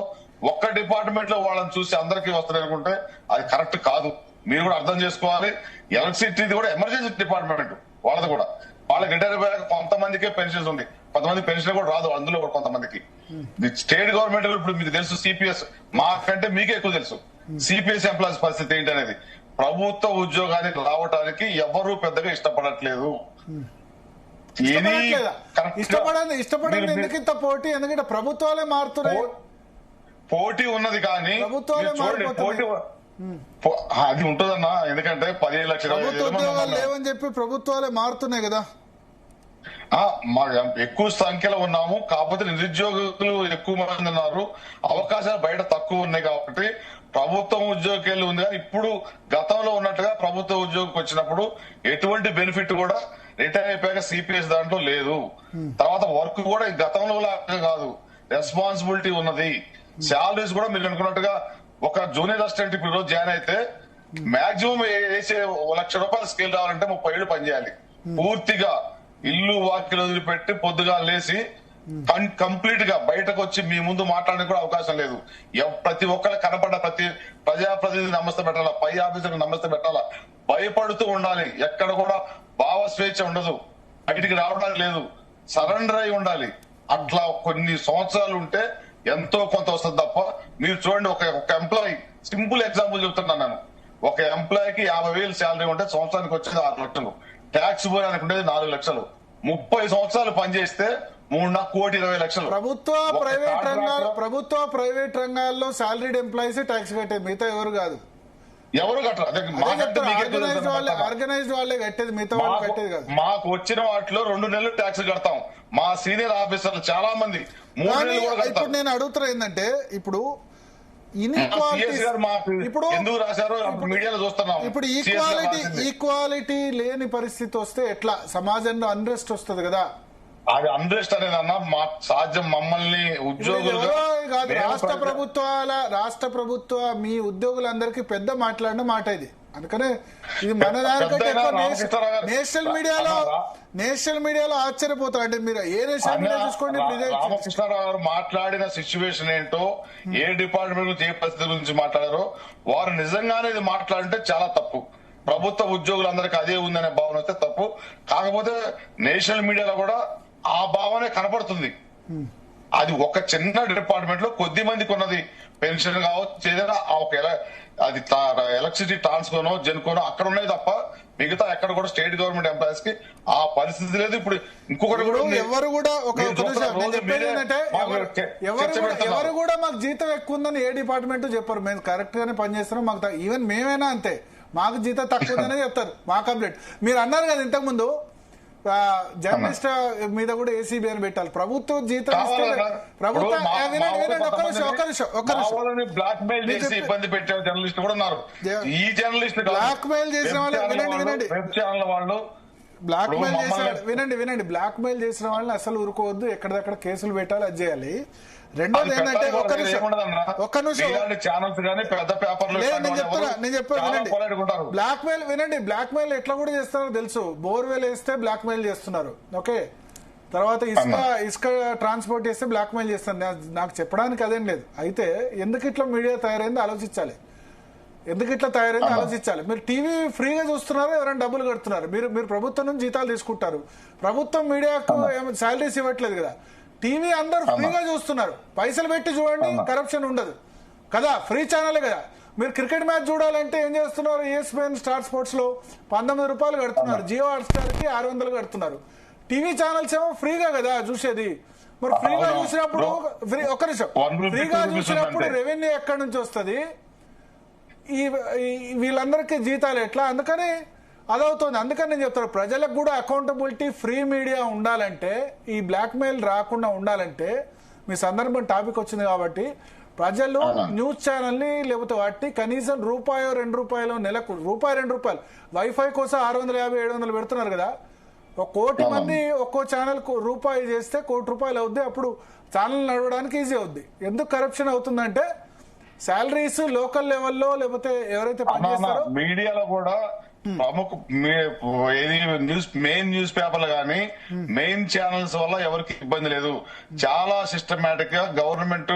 ఒక్క డిపార్ట్మెంట్ లో వాళ్ళని చూసి అందరికీ వస్తాయి అనుకుంటే అది కరెక్ట్ కాదు. మీరు కూడా అర్థం చేసుకోవాలి. ఎలక్ట్రిసిటీది కూడా ఎమర్జెన్సీ డిపార్ట్మెంట్ వాళ్ళది కూడా, వాళ్ళకి రిటైర్ అయ్యాక కొంతమందికే పెన్షన్స్ ఉంది, కొంతమంది పెన్షన్ కూడా రాదు అందులో కూడా కొంతమందికి. స్టేట్ గవర్నమెంట్ ఇప్పుడు మీకు తెలుసు సిపిఎస్, మాకంటే మీకే ఎక్కువ తెలుసు సిపిఎస్ ఎంప్లాయీస్ పరిస్థితి ఏంటనేది. ప్రభుత్వ ఉద్యోగానికి రావడానికి ఎవరు పెద్దగా ఇష్టపడట్లేదు. ఇష్టపడండి ఎందుకు ఇంత పోటీ? ఎందుకంటే ప్రభుత్వాలే మారుతున్నాయి. పోటీ ఉన్నది కానీ పోటీ అది ఉంటుందన్నా. ఎందుకంటే 15 లక్షల ఉద్యోగాలు లేవని చెప్పి ప్రభుత్వాలే మారుతున్నాయి కదా. ఎక్కువ సంఖ్యలో ఉన్నాము, కాకపోతే నిరుద్యోగులు ఎక్కువ మంది ఉన్నారు, అవకాశాలు బయట తక్కువ ఉన్నాయి. కాబట్టి ప్రభుత్వం ఉద్యోగం ఉంది. కానీ ఇప్పుడు గతంలో ఉన్నట్టుగా ప్రభుత్వ ఉద్యోగం వచ్చినప్పుడు ఎటువంటి బెనిఫిట్ కూడా రిటైర్ అయిపోయాక సిపిఎస్ దాంట్లో లేదు. తర్వాత వర్క్ కూడా గతంలో లాగా కాదు, రెస్పాన్సిబిలిటీ ఉన్నది. శాలరీస్ కూడా మీరు అనుకున్నట్టుగా ఒక జూనియర్ అసిస్టెంట్ ఇప్పుడు రోజు జాయిన్ అయితే మాక్సిమం వేసే ₹1,00,000 స్కేల్ రావాలంటే 30 ఏళ్ళు పనిచేయాలి. పూర్తిగా ఇల్లు వాకిలు వదిలిపెట్టి పొద్దుగా లేసి కంప్లీట్ గా బయటకు వచ్చి మీ ముందు మాట్లాడడానికి కూడా అవకాశం లేదు. ప్రతి ఒక్కరు కనపడ్డ ప్రతి ప్రజాప్రతినిధి నమస్తే పెట్టాలా, పై ఆఫీసర్ నమస్తే పెట్టాలా, భయపడుతూ ఉండాలి. ఎక్కడ కూడా భావ స్వేచ్ఛ ఉండదు, బయటికి రావడానికి లేదు, సరెండర్ అయి ఉండాలి. అట్లా కొన్ని సంవత్సరాలు ఉంటే ఎంతో కొంత వస్తుంది తప్ప. మీరు చూడండి, ఒక ఎంప్లాయీ, సింపుల్ ఎగ్జాంపుల్ చెప్తున్నాను నేను, ఒక ఎంప్లాయీకి 50,000 శాలరీ ఉంటే సంవత్సరానికి వచ్చేది 6 లక్షలు, ట్యాక్స్ పోయానికి ఉండేది 4 లక్షలు. 30 సంవత్సరాలు పనిచేస్తే 3,20,00,000 లక్షలు. ప్రభుత్వ ప్రైవేట్ రంగాల్లో సాలరీడ్ ఎంప్లాయీస్ ట్యాక్స్ కట్టేది, మిగతా ఎవరు కాదు. ఎవరు కట్టరు. ఆర్గనైజ్డ్ వాళ్ళే కట్టేది, మిగతా వాళ్ళు కట్టేది కాదు. మాకు వచ్చిన వాటిలో 2 నెలలు ట్యాక్స్ కడతాం. మా సీనియర్ ఆఫీసర్లు చాలా మంది 3 నెలలు కూడా కడతారు. ఇప్పుడు నేను అడుగుతున్నా ఏంటంటే, ఇప్పుడు ఎందుకు రాశారో మీడియాలో చూస్తున్నాం. ఇప్పుడు ఈక్వాలిటీ లేని పరిస్థితి వస్తే ఎట్లా సమాజంలో అన్రెస్ట్ వస్తుంది కదా. అది అన్రెస్ట్ అనేది అన్న మాకు సాధ్యం. మమ్మల్ని ఉద్యోగులు కాదు, రాష్ట్ర ప్రభుత్వ మీ ఉద్యోగులందరికీ పెద్ద మాట్లాడిన మాట ఇది. అందుకనే ఇది మన దానికంటే నేషనల్ మీడియాలో ఆశ్చర్యపోతారు. అంటే మీరు ఏ నేషనల్ మీడియా చూసుకోండి, రామకృష్ణారావు గారు మాట్లాడిన సిచ్యువేషన్ ఏంటో, ఏ డిపార్ట్మెంట్ గురించి, ఏ పరిస్థితి గురించి మాట్లాడారో, వారు నిజంగానే ఇది మాట్లాడితే చాలా తప్పు. ప్రభుత్వ ఉద్యోగులందరికీ అదే ఉందనే భావన వస్తే తప్పు. కాకపోతే నేషనల్ మీడియాలో కూడా ఆ భావనే కనపడుతుంది. అది ఒక చిన్న డిపార్ట్మెంట్ లో కొద్ది మందికి ఉన్నది. పెన్షన్ కావచ్చు, ఏదైనా ఒక అది ఎలక్ట్రిసిటీ ట్రాన్స్కోనో జెన్కోనో అక్కడ ఉన్నాయి తప్ప మిగతా ఎక్కడ కూడా స్టేట్ గవర్నమెంట్ ఎంప్లాయీస్ కి ఆ పరిస్థితి లేదు. ఇప్పుడు ఇంకొకటి కూడా ఎవరు కూడా ఎవరు కూడా మాకు జీతం ఎక్కువ ఉందని ఏ డిపార్ట్మెంట్ చెప్పారు. మేము కరెక్ట్ గానే పనిచేస్తున్నాం, మాకు ఈవెన్ మేమైనా అంతే, మాకు జీతం తక్కువ ఉందనే చెప్తారు. మా కంప్లైంట్ మీరు అన్నారు కదా ఇంతకు ముందు జర్నలిస్ట్ మీద కూడా ఏసీబీ అని పెట్టాలి. ప్రభుత్వం జీతం ఇస్తే ప్రభుత్వం బ్లాక్ మెయిల్ చేసి ఇబ్బంది పెట్టే జర్నలిస్ట్ కూడా ఉన్నారు. ఈ జర్నలిస్ట్ బ్లాక్ మెయిల్ చేసిన వాళ్ళు వినండి వెబ్ ఛానల్ వాళ్ళు బ్లాక్ మెయిల్ చేసిన వినండి బ్లాక్ మెయిల్ చేసిన వాళ్ళని అసలు ఊరుకోవద్దు, ఎక్కడిదక్కడ కేసులు పెట్టాలి, అది చేయాలి. రెండోది ఏంటంటే ఒక్క నిమిషం నేను చెప్పాను బ్లాక్ మెయిల్ వినండి. బ్లాక్ మెయిల్ ఎట్లా కూడా చేస్తున్నారో తెలుసు. బోర్వెల్ వేస్తే బ్లాక్ మెయిల్ చేస్తున్నారు, ఓకే. తర్వాత ఇసుక ట్రాన్స్పోర్ట్ చేస్తే బ్లాక్ మెయిల్ చేస్తారు. నాకు చెప్పడానికి అదేం లేదు. అయితే ఎందుకు ఇట్లా మీడియా తయారైంది ఆలోచించాలి, ఎందుకు ఇట్లా తయారైంది ఆలోచించాలి. మీరు టీవీ ఫ్రీగా చూస్తున్నారు, ఎవరైనా డబ్బులు కడుతున్నారు. మీరు ప్రభుత్వం నుంచి జీతాలు తీసుకుంటారు, ప్రభుత్వం మీడియాకు శాలరీస్ ఇవ్వట్లేదు కదా. టీవీ అందరూ ఫ్రీగా చూస్తున్నారు, పైసలు పెట్టి చూడండి, కరప్షన్ ఉండదు కదా, ఫ్రీ ఛానల్ కదా. మీరు క్రికెట్ మ్యాచ్ చూడాలంటే ఏం చేస్తున్నారు, ESPN స్టార్ స్పోర్ట్స్ లో 19 రూపాయలు కడుతున్నారు, జియో హాట్స్టార్ కి 600 కడుతున్నారు. టీవీ ఛానల్స్ ఏమో ఫ్రీగా కదా చూసేది. మరి ఫ్రీగా చూసినప్పుడు ఒక్క నిమిషం, ఫ్రీగా చూసినప్పుడు రెవెన్యూ ఎక్కడి నుంచి వస్తుంది, వీళ్ళందరికీ జీతాలు ఎట్లా? అందుకని అదవుతుంది. అందుకని నేను చెప్తాను, ప్రజలకు కూడా అకౌంటబిలిటీ, ఫ్రీ మీడియా ఉండాలంటే, ఈ బ్లాక్ మెయిల్ రాకుండా ఉండాలంటే, మీ సందర్భం టాపిక్ వచ్చింది కాబట్టి ప్రజలు న్యూస్ ఛానల్ ని లేకపోతే వాటి కనీసం రూపాయో 2 రూపాయలు నెలకు, రూపాయి 2 రూపాయలు వైఫై కోసం 650-700 పెడుతున్నారు కదా. 1 కోటి మంది ఒక్కో ఛానల్ కు రూపాయి చేస్తే 1 కోటి రూపాయలు అవుద్ది. అప్పుడు ఛానల్ నడవడానికి ఈజీ అవుద్ది. ఎందుకు కరప్షన్ అవుతుందంటే శాలరీస్ లోకల్ లెవెల్లో లేకపోతే ఎవరైతే పనిచేస్తారో మీడియాలో కూడా ప్రముఖ మెయిన్ న్యూస్ పేపర్లు గానీ మెయిన్ ఛానల్స్ వల్ల ఎవరికి ఇబ్బంది లేదు. చాలా సిస్టమేటిక్ గా గవర్నమెంట్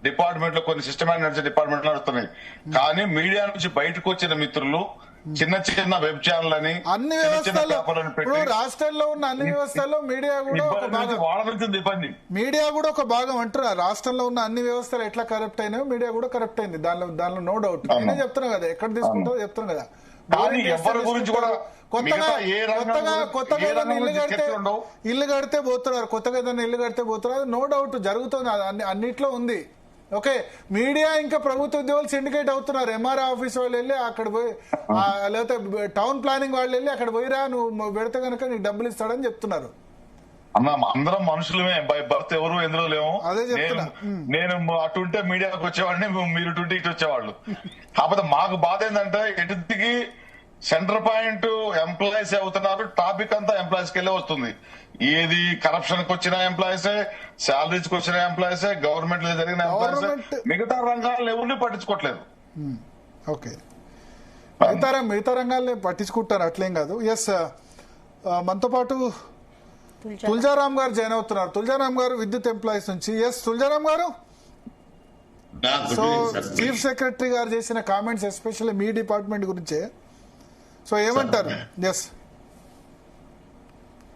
డిపార్ట్మెంట్ లో కొన్ని సిస్టమేటిక్ నడిచే డిపార్ట్మెంట్ నడుస్తున్నాయి. కానీ మీడియా నుంచి బయటకు వచ్చిన మిత్రులు చిన్న చిన్న వెబ్ ఛానల్ అని అన్ని వ్యవస్థల్లో, రాష్ట్రాల్లో ఉన్న అన్ని వ్యవస్థల్లో మీడియా కూడా ఒక భాగం, వాళ్ళ నుంచి ఇబ్బంది. మీడియా కూడా ఒక భాగం అంటున్నారు. రాష్ట్రంలో ఉన్న అన్ని వ్యవస్థలు ఎట్లా కరప్ట్ అయినాయో మీడియా కూడా కరప్ట్ అయింది. దానిలో నో డౌట్. నేనే చెప్తున్నా కదా, ఎక్కడ తీసుకుంటారో చెప్తున్నా కదా. కొత్తగా ఇల్లు కడితే పోతున్నారు, కొత్తగా ఏదైనా ఇల్లు కడితే పోతున్నారు, నో డౌట్ జరుగుతుంది, అన్నిట్లో ఉంది, ఓకే. మీడియా ఇంకా ప్రభుత్వ ఉద్యోగులు సిండికేట్ అవుతున్నారు. MRO ఆఫీస్ వాళ్ళు వెళ్ళి అక్కడ పోయి, లేకపోతే టౌన్ ప్లానింగ్ వాళ్ళు వెళ్ళి అక్కడ పోయిరా, నువ్వు పెడితే కనుక నీకు డబ్బులు ఇస్తాడని చెప్తున్నారు. అన్న అందరం మనుషులమే, భర్త ఎవరు ఎందులో లేవు. నేను అటుంటే మీడియాకి వచ్చేవాడిని, మీరు ఇటు వచ్చేవాళ్ళు. కాకపోతే మాకు బాధ ఏంటంటే ఎటుకి సెంటర్ పాయింట్ ఎంప్లాయీస్ అవుతున్నారు, టాపిక్ అంతా ఎంప్లాయీస్ కి వెళ్ళే వస్తుంది. ఏది కరప్షన్ కి వచ్చిన ఎంప్లాయీసే, శాలరీస్ కి వచ్చిన ఎంప్లాయీసే, గవర్నమెంట్ లో జరిగిన ఎంప్లాయీసే, మిగతా రంగాలను ఎవరిని పట్టించుకోవట్లేదు. ఓకే, మిగతా రంగాల్ని పట్టించుకుంటారు, అట్లేం కాదు. ఎస్, మనతో పాటు తులజారాం గారు జాయిన్ అవుతున్నారు. తులజారాం గారు విద్యుత్ ఎంప్లాయీస్ నుంచి. ఎస్ తులజారాం గారు, సో చీఫ్ సెక్రటరీ గారు చేసిన కామెంట్స్ ఎస్పెషల్లీ మీ డిపార్ట్మెంట్ గురించే, సో ఏమంటారు? ఎస్,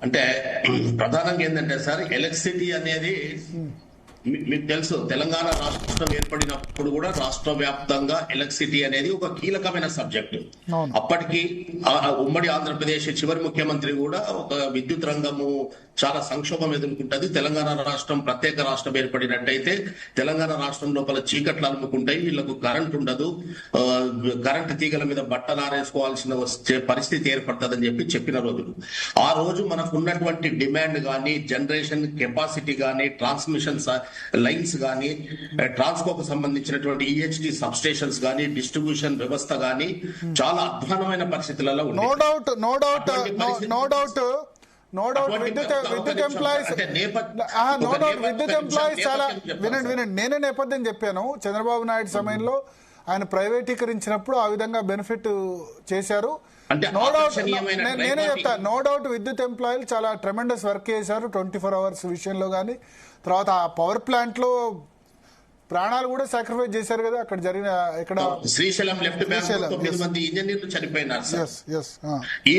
అంటే ప్రధానంగా ఏంటంటే సార్, ఎలక్ట్రిసిటీ అనేది మీకు తెలుసు, తెలంగాణ రాష్ట్రం ఏర్పడినప్పుడు కూడా రాష్ట్ర వ్యాప్తంగా ఎలక్ట్రిసిటీ అనేది ఒక కీలకమైన సబ్జెక్టు. అప్పటికి ఉమ్మడి ఆంధ్రప్రదేశ్ చివరి ముఖ్యమంత్రి కూడా ఒక విద్యుత్ రంగము చాలా సంక్షోభం ఎదుర్కొంటది. తెలంగాణ రాష్ట్రం ప్రత్యేక రాష్ట్రం ఏర్పడినట్టయితే తెలంగాణ రాష్ట్రం లోపల చీకట్లు అలుముకుంటాయి, వీళ్లకు కరెంట్ ఉండదు, కరెంటు తీగల మీద బట్టలు ఆరేసుకోవాల్సిన పరిస్థితి ఏర్పడుతుందని చెప్పిన రోజులు. ఆ రోజు మనకు ఉన్నటువంటి డిమాండ్ గానీ, జనరేషన్ కెపాసిటీ గానీ, ట్రాన్స్మిషన్ లైన్స్ గానీ, ట్రాన్స్కోకు సంబంధించినటువంటి EHD సబ్ స్టేషన్స్ గానీ, డిస్ట్రిబ్యూషన్ వ్యవస్థ గానీ చాలా అధ్వానమైన పరిస్థితులలో ఉంది. విద్యుత్ ఎంప్లాయీస్ చాలా వినండి, నేనే నేపథ్యం చెప్పాను. చంద్రబాబు నాయుడు సమయంలో ఆయన ప్రైవేటీకరించినప్పుడు ఆ విధంగా బెనిఫిట్ చేశారు. నో డౌట్, నేనే చెప్తా, నో డౌట్ విద్యుత్ ఎంప్లాయీలు చాలా ట్రెమెండస్ వర్క్ చేశారు 24 అవర్స్ విషయంలో గానీ. తర్వాత ఆ పవర్ ప్లాంట్ లో ప్రాణాలు కూడా సాక్రిఫైస్ చేశారు కదా అక్కడ జరిగిన, ఇక్కడ శ్రీశైలం లెఫ్ట్ బ్యాంక్ 9 మంది ఇంజనీర్లు చనిపోయినారు సార్. ఈ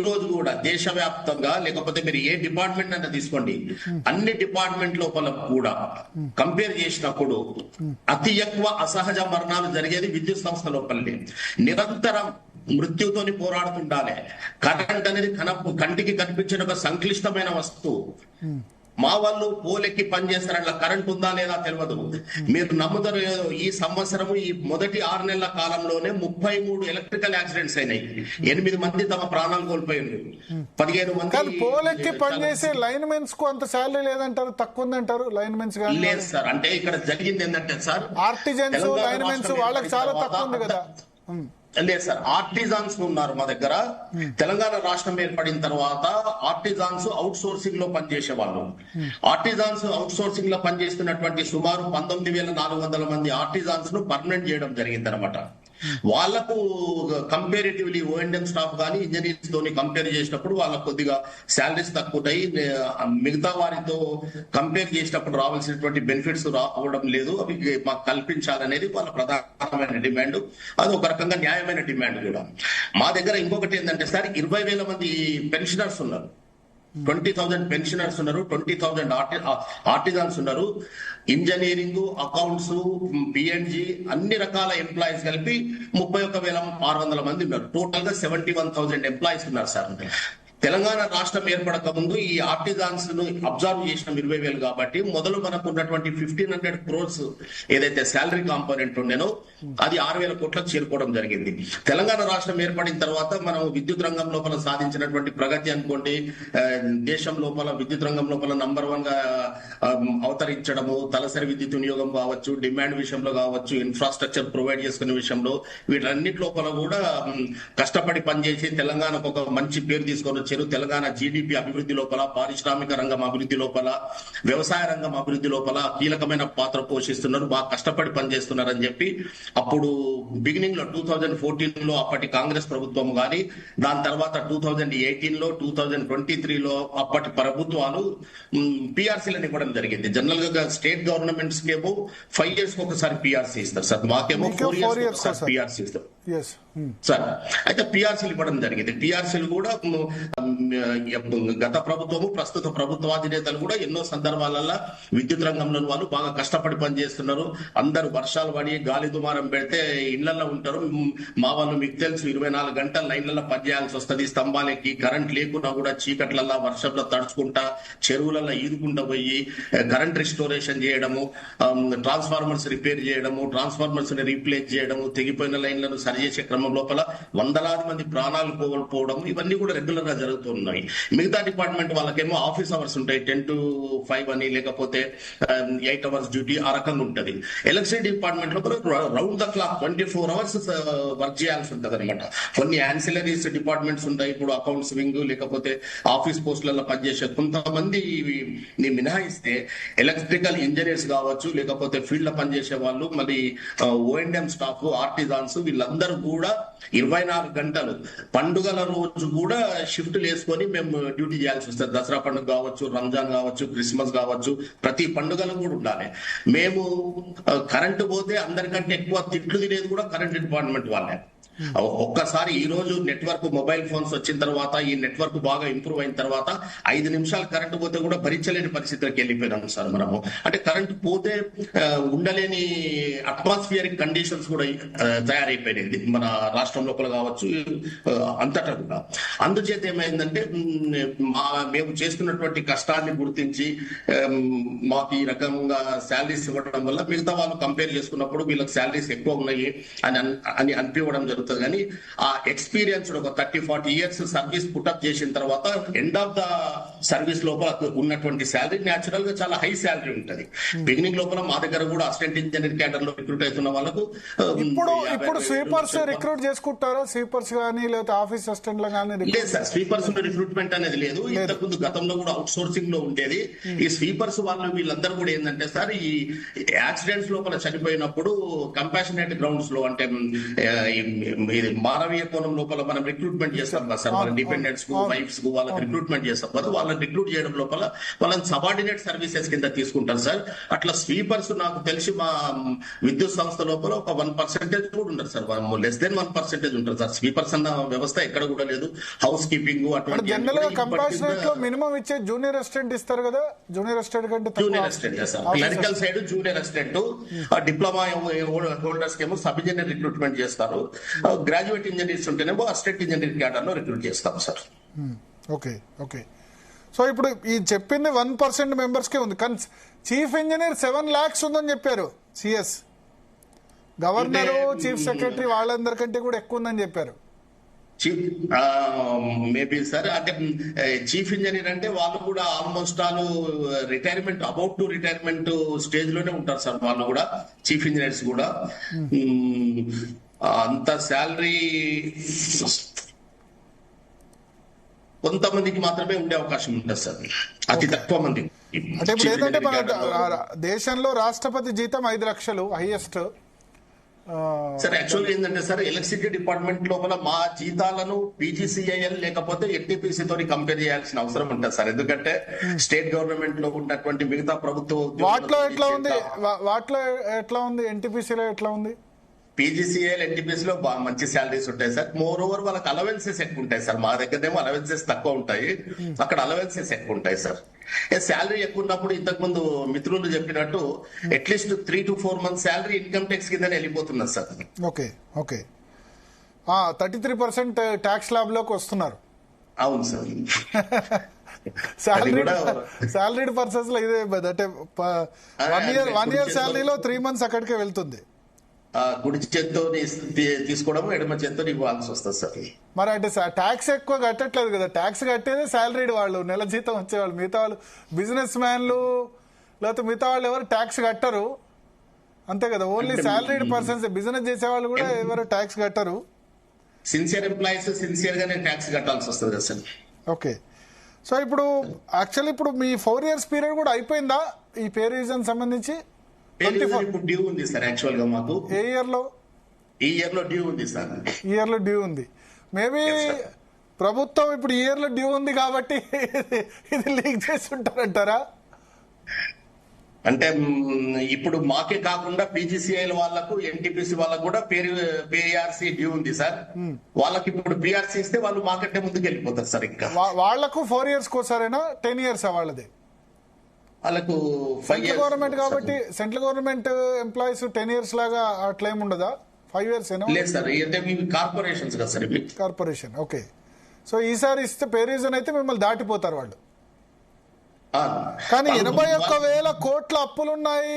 రోజు కూడా దేశవ్యాప్తంగా, లేకపోతే మీరు ఏ డిపార్ట్మెంట్ అయినా తీసుకోండి, అన్ని డిపార్ట్మెంట్ లోపల కూడా కంపేర్ చేసినప్పుడు అతి ఎక్కువ అసహజ మరణాలు జరిగేది విద్యుత్ సంస్థ లోపలనే. నిరంతరం మృత్యుతోని పోరాడుతుండాలి. కరెంట్ అనేది కంటికి కనిపించిన ఒక సంక్లిష్టమైన వస్తువు. మా వాళ్ళు పోలెక్కి పనిచేస్తారు, అట్లా కరెంట్ ఉందా లేదా తెలియదు. మీరు నమ్ముతారు లేదో, ఈ సంవత్సరం ఈ మొదటి 6 నెలల కాలంలోనే 33 ఎలక్ట్రికల్ యాక్సిడెంట్స్ అయినాయి. 8 మంది తమ ప్రాణాలు కోల్పోయింది. 15 మంది. పోలెక్కి పనిచేసే లైన్ మెన్స్ కు అంత శాలరీ లేదంటారు, తక్కువ ఉందంటారు లైన్ మెన్స్. లేదు సార్, అంటే ఇక్కడ జరిగింది ఏంటంటే సార్, ఆర్టిజన్స్ లైన్ మెన్స్ వాళ్ళకి చాలా తక్కువ ఉంది కదా. లేదు సార్, ఆర్టిజాన్స్ ఉన్నారు మా దగ్గర. తెలంగాణ రాష్ట్రం ఏర్పడిన తర్వాత ఆర్టిజాన్స్ అవుట్ సోర్సింగ్ లో పనిచేసే వాళ్ళు. ఆర్టిజాన్స్ అవుట్ సోర్సింగ్ లో పనిచేస్తున్నటువంటి సుమారు 19,400 మంది ఆర్టిజాన్స్ ను పర్మనెంట్ చేయడం జరిగింది అనమాట. వాళ్లకు కంపేరిటివ్లీ ఓఎండ్ఎం స్టాఫ్ కానీ ఇంజనీర్స్ తోని కంపేర్ చేసినప్పుడు వాళ్ళకు కొద్దిగా శాలరీస్ తక్కువ ఉంటాయి. మిగతా వారితో కంపేర్ చేసినప్పుడు రావాల్సినటువంటి బెనిఫిట్స్ రావడం లేదు. అవి మాకు కల్పించాలనేది వాళ్ళ ప్రధానమైన డిమాండ్. అది ఒక రకంగా న్యాయమైన డిమాండ్ కూడా. మా దగ్గర ఇంకొకటి ఏంటంటే సార్, 20,000 మంది పెన్షనర్స్ ఉన్నారు, 20,000 పెన్షనర్స్ ఉన్నారు, 20,000 ఆర్టిజన్స్ ఉన్నారు. ఇంజనీరింగ్, అకౌంట్స్, పిఎన్జి అన్ని రకాల ఎంప్లాయీస్ కలిపి 31,600 మంది ఉన్నారు. టోటల్ గా 71,000 ఎంప్లాయీస్ ఉన్నారు సార్. తెలంగాణ రాష్ట్రం ఏర్పడక ముందు ఈ ఆర్టిజాన్స్ ను అబ్జర్వ్ చేసిన 20,000 కాబట్టి మొదలు మనకు ఉన్నటువంటి 1,500 crores ఏదైతే శాలరీ కాంపోనెంట్ ఉండేనో అది 6,000 కోట్లకు చేరుకోవడం జరిగింది. తెలంగాణ రాష్ట్రం ఏర్పడిన తర్వాత మనం విద్యుత్ రంగం లోపల సాధించినటువంటి ప్రగతి అనుకోండి, దేశం లోపల విద్యుత్ రంగం లోపల నంబర్ 1 గా అవతరించడము, తలసరి విద్యుత్ వినియోగం కావచ్చు, డిమాండ్ విషయంలో కావచ్చు, ఇన్ఫ్రాస్ట్రక్చర్ ప్రొవైడ్ చేసుకునే విషయంలో, వీటన్నిటి లోపల కూడా కష్టపడి పనిచేసి తెలంగాణకు ఒక మంచి పేరు తీసుకొని వచ్చారు. తెలంగాణ జీడిపి అభివృద్ధి లోపల, పారిశ్రామిక రంగం అభివృద్ధి లోపల, వ్యవసాయ రంగం అభివృద్ధి లోపల కీలకమైన పాత్ర పోషిస్తున్నారు. బాగా కష్టపడి పనిచేస్తున్నారని చెప్పి అప్పుడు బిగినింగ్ లో 2014 లో అప్పటి కాంగ్రెస్ ప్రభుత్వం గాని, దాని తర్వాత 2018 లో 2023లో అప్పటి ప్రభుత్వాలు పిఆర్సీలను ఇవ్వడం జరిగింది. జనరల్ గా స్టేట్ గవర్నమెంట్స్ కేమో 5 years ఒకసారి పిఆర్సీ ఇస్తారు సార్, మాకేమో 4 years ఒకసారి పిఆర్సీ ఇస్తారు సార్. అయితే పిఆర్సీలు ఇవ్వడం జరిగింది. పిఆర్సీలు కూడా గత ప్రభుత్వము, ప్రస్తుత ప్రభుత్వాధినేతలు కూడా ఎన్నో సందర్భాలలో విద్యుత్ రంగంలో వాళ్ళు బాగా కష్టపడి పనిచేస్తున్నారు. అందరూ వర్షాలు పడి గాలి దుమారం పెడితే ఇళ్లలో ఉంటారు. మా వాళ్ళు మీకు తెలుసు 24 గంటలు లైన్లలో పనిచేయాల్సి వస్తుంది. స్తంభాలకి కరెంట్ లేకున్నా కూడా చీకట్లలో వర్షంలో తడుచుకుంటా చెరువులలో ఈదుకుంటా పోయి కరెంట్ రిస్టోరేషన్ చేయడము, ట్రాన్స్ఫార్మర్స్ రిపేర్ చేయడము, ట్రాన్స్ఫార్మర్స్ ని రీప్లేస్ చేయడము, తెగిపోయిన లైన్లను సరిచేసే క్రమం లోపల వందలాది మంది ప్రాణాలు కోల్పోవడం, ఇవన్నీ కూడా రెగ్యులర్ గా జరుగుతున్నాయి. మిగతా డిపార్ట్మెంట్ వాళ్ళకేమో ఆఫీస్ అవర్స్ ఉంటాయి, 10 to 5 అని, లేకపోతే 8 hours డ్యూటీ ఆ రకంగా ఉంటది. ఎలక్ట్రిసిటీ డిపార్ట్మెంట్ లో round the clock 24 hours work చేయాల్సి ఉంటది అనమాట. కొన్ని యాన్సిలరీస్ డిపార్ట్మెంట్స్ ఉంటాయి, ఇప్పుడు అకౌంట్స్ వింగ్ లేకపోతే ఆఫీస్ పోస్టులలో పనిచేసే కొంతమంది మినహాయిస్తే ఎలక్ట్రికల్ ఇంజనీర్స్ కావచ్చు, లేకపోతే ఫీల్డ్ లో పనిచేసే వాళ్ళు, మళ్ళీ ఓఎండ్ఎం స్టాఫ్, ఆర్టిజాన్స్, వీళ్ళందరూ కూడా 24 గంటలు పండుగల రోజు కూడా షిఫ్ట్లు వేసుకొని మేము డ్యూటీ చేయాల్సి వస్తుంది. దసరా పండుగ కావచ్చు, రంజాన్ కావచ్చు, క్రిస్మస్ కావచ్చు, ప్రతి పండుగలు కూడా ఉండాలి. మేము కరెంటు పోతే అందరికంటే ఎక్కువ తిట్లు తినేది కూడా కరెంట్ డిపార్ట్మెంట్ వాళ్ళే. ఒక్కసారి ఈ రోజు నెట్వర్క్ మొబైల్ ఫోన్స్ వచ్చిన తర్వాత, ఈ నెట్వర్క్ బాగా ఇంప్రూవ్ అయిన తర్వాత 5 నిమిషాలు కరెంటు పోతే కూడా భరించలేని పరిస్థితికి వెళ్ళిపోయినాం సార్ మనము. అంటే కరెంటు పోతే ఉండలేని అట్మాస్ఫియరిక్ కండిషన్స్ కూడా తయారైపోయినాయి మన రాష్ట్రం లోపల కావచ్చు, అంతటా కూడా. అందుచేత ఏమైందంటే మేము చేస్తున్నటువంటి కష్టాన్ని గుర్తించి మాకు ఈ రకంగా శాలరీస్ ఇవ్వడం వల్ల మిగతా వాళ్ళు కంపేర్ చేసుకున్నప్పుడు వీళ్ళకి శాలరీస్ ఎక్కువ ఉన్నాయి అని అనిపించడం జరుగుతుంది. కానీ ఆ ఎక్స్పీరియన్స్ ఒక 30-40 years సర్వీస్ పుటప్ చేసిన తర్వాత ఎండ్ ఆఫ్ ద సర్వీస్ లోపల ఉన్నటువంటి శాలరీ న్యాచురల్ గా చాలా హై శాలరీ ఉంటది. బిగినింగ్ లోపల మా దగ్గర కూడా అసిస్టెంట్ ఇంజనీర్ క్యాడర్ లో రిక్రూట్ అవుతున్న వాళ్ళకు ఇప్పుడు స్వీపర్స్ రిక్రూట్ చేసుకుంటారా? స్వీపర్స్ కానీ లేకపోతే ఆఫీస్ అసిస్టెంట్ కానీ? లేదు సార్, స్వీపర్స్ రిక్రూట్మెంట్ అనేది లేదు. ఇంతకుముందు గతంలో కూడా అవుట్ సోర్సింగ్ లో ఉండేది. ఈ స్వీపర్స్ వాళ్ళు వీళ్ళందరూ కూడా ఏంటంటే సార్, ఈ యాక్సిడెంట్స్ లోపల చనిపోయినప్పుడు కంపాషనేట్ గ్రౌండ్స్ లో, అంటే మానవీయ కోణం లోపల మనం రిక్రూట్మెంట్ చేస్తాం కదా సార్, మన డిపెండెంట్స్ కు, వైఫ్స్ కు వాళ్ళకి రిక్రూట్మెంట్ చేస్తాం కదా. వాళ్ళని రిక్రూట్ చేయడం లోపల వాళ్ళని సబార్డినేట్ సర్వీసెస్ కింద తీసుకుంటారు సార్. అట్లా స్వీపర్స్ నాకు తెలిసి మా విద్యుత్ సంస్థ లోపల ఒక 1% కూడా ఉంటారు సార్, లెస్ దెన్ 1% ఉంటారు సార్. స్వీపర్స్ అన్న వ్యవస్థ ఎక్కడ కూడా లేదు. హౌస్ కీపింగ్ అటువంటి జనరల్ గా కంపాషనేట్ లో మినిమం ఇచ్చే జూనియర్ అసిస్టెంట్ ఇస్తారు కదా, జూనియర్ అసిస్టెంట్ కంటే junior assistant sir, clerical side junior assistant, diploma holders కేమో సబ్ ఇంజనీర్ రిక్రూట్మెంట్ చేస్తారు. గ్రాడ్యుయేట్ ఇంజనీర్స్ ఉంటేనేమో అసిస్టెంట్ ఇంజనీర్ క్యాడర్ లో రిక్రూట్ చేస్తాం సార్. Okay okay. సో ఇప్పుడు ఈ చెప్పింది 1% మెంబర్స్కే ఉంది, కానీ చీఫ్ ఇంజనీర్ 7 lakhs ఉందని చెప్పారు సిఎస్. గవర్నరు, చీఫ్ సెక్రటరీ వాళ్ళందరికంటే కూడా ఎక్కువ ఉందని చెప్పారు. మేబీ సార్, అంటే చీఫ్ ఇంజనీర్ అంటే వాళ్ళు కూడా almost all retirement, about to retirement stage లోనే ఉంటారు సార్. వాళ్ళు కూడా చీఫ్ ఇంజనీర్స్ కూడా అంత శాలరీ కొంతమందికి మాత్రమే ఉండే అవకాశం ఉంటుంది సార్, అతి తక్కువ మంది. అంటే ఇప్పుడు ఏంటంటే మన దేశంలో రాష్ట్రపతి జీతం 5 లక్షలు హైయెస్ట్. సార్ యాక్చువల్గా ఏంటంటే సార్, ఎలక్ట్రిసిటీ డిపార్ట్మెంట్ లోపల మా జీతాలను పీజీసీఐఎల్ లేకపోతే ఎన్టీపీసీ తోని కంపేర్ చేయాల్సిన అవసరం ఉంటుంది సార్. ఎందుకంటే స్టేట్ గవర్నమెంట్ లో ఉన్నటువంటి మిగతా ప్రభుత్వ వాటిలో ఎట్లా ఉంది ఎన్టీపీసీలో ఎట్లా ఉంది? పీజీసీఎల్ ఎన్టీపీసీ లో బాగా మంచి శాలరీస్ ఉంటాయి సార్. మోర్ ఓవర్ వాళ్ళకి అలవెన్సెస్ ఎక్కువ ఉంటాయి సార్. మా దగ్గరనేమో అలవెన్సెస్ తక్కువ ఉంటాయి, అక్కడ అలవెన్సెస్ ఎక్కువ ఉంటాయి సార్. శాలరీ ఎక్కువ ఉన్నప్పుడు ఇంతకు ముందు మిత్రులు చెప్పినట్టు at least 3 to 4 months salary income tax కిందనే వెళ్ళిపోతున్నారు sir. Okay okay. 33% tax lab లోకి వస్తున్నారు. అవును సార్. శాలరీడ్ పర్సన్స్ లో ఇదే అంటే 1 year శాలరీలో 3 months అక్కడికే వెళ్తుంది. కుడి చేత్తో తీసుకోవడం, ఎడమ చేత్తో ఇవ్వాల్సి వస్తుంది సార్. మరి అంటే ట్యాక్స్ ఎక్కువ కట్టట్లేదు కదా, ట్యాక్స్ కట్టేది శాలరీడ్ వాళ్ళు, నెల జీతం వచ్చేవాళ్ళు. మిగతా వాళ్ళు బిజినెస్ మ్యాన్లు లేకపోతే మిగతా వాళ్ళు ఎవరు ట్యాక్స్ కట్టరు, అంతే కదా. ఓన్లీ శాలరీడ్ పర్సన్స్, బిజినెస్ చేసే వాళ్ళు కూడా ఎవరు ట్యాక్స్ కట్టరు. సిన్సియర్ ఎంప్లాయీస్ సిన్సియర్ గానే ట్యాక్స్ కట్టాల్సి వస్తుంది సార్. ఓకే. సో ఇప్పుడు యాక్చువల్లీ ఇప్పుడు మీ 4 years పీరియడ్ కూడా అయిపోయిందా ఈ పే రీజన్ సంబంధించి? ఇప్పుడు డ్యూ ఉంది సార్. యాక్చువల్ గా మాకు ఏ ఇయర్ లో? ఈ ఇయర్ లో డ్యూ ఉంది సార్. ఈ ఇయర్ లో డ్యూ ఉంది. మేబీ ప్రభుత్వం ఇప్పుడు ఈ ఇయర్ లో డ్యూ ఉంది కాబట్టి ఇది లీక్ చేస్తుంటారంటారా? అంటే ఇప్పుడు మాకే కాకుండా పీజీసీఐల వాళ్ళకు, ఎన్టీపీసీ వాళ్ళకు కూడా పిఆర్సీ డ్యూ ఉంది సార్. వాళ్ళకి ఇప్పుడు పిఆర్సీ ఇస్తే వాళ్ళు మాకంటే ముందుకు వెళ్ళిపోతారు సార్. ఇంకా వాళ్లకు 4 years కోసారైనా 10 years వాళ్ళది. వాళ్ళకు సెంట్రల్ గవర్నమెంట్ కాబట్టి సెంట్రల్ గవర్నమెంట్ ఎంప్లాయీస్ 10 years లాగా అట్లా ఏమి ఉండదా? 5 years లేదు సార్. కార్పొరేషన్స్ కదా సార్, కార్పొరేషన్. ఓకే. సో ఈసారి ఇస్తే పే రీజన్ అయితే మిమ్మల్ని దాటిపోతారు వాళ్ళు. కానీ 81,000 కోట్ల అప్పులున్నాయి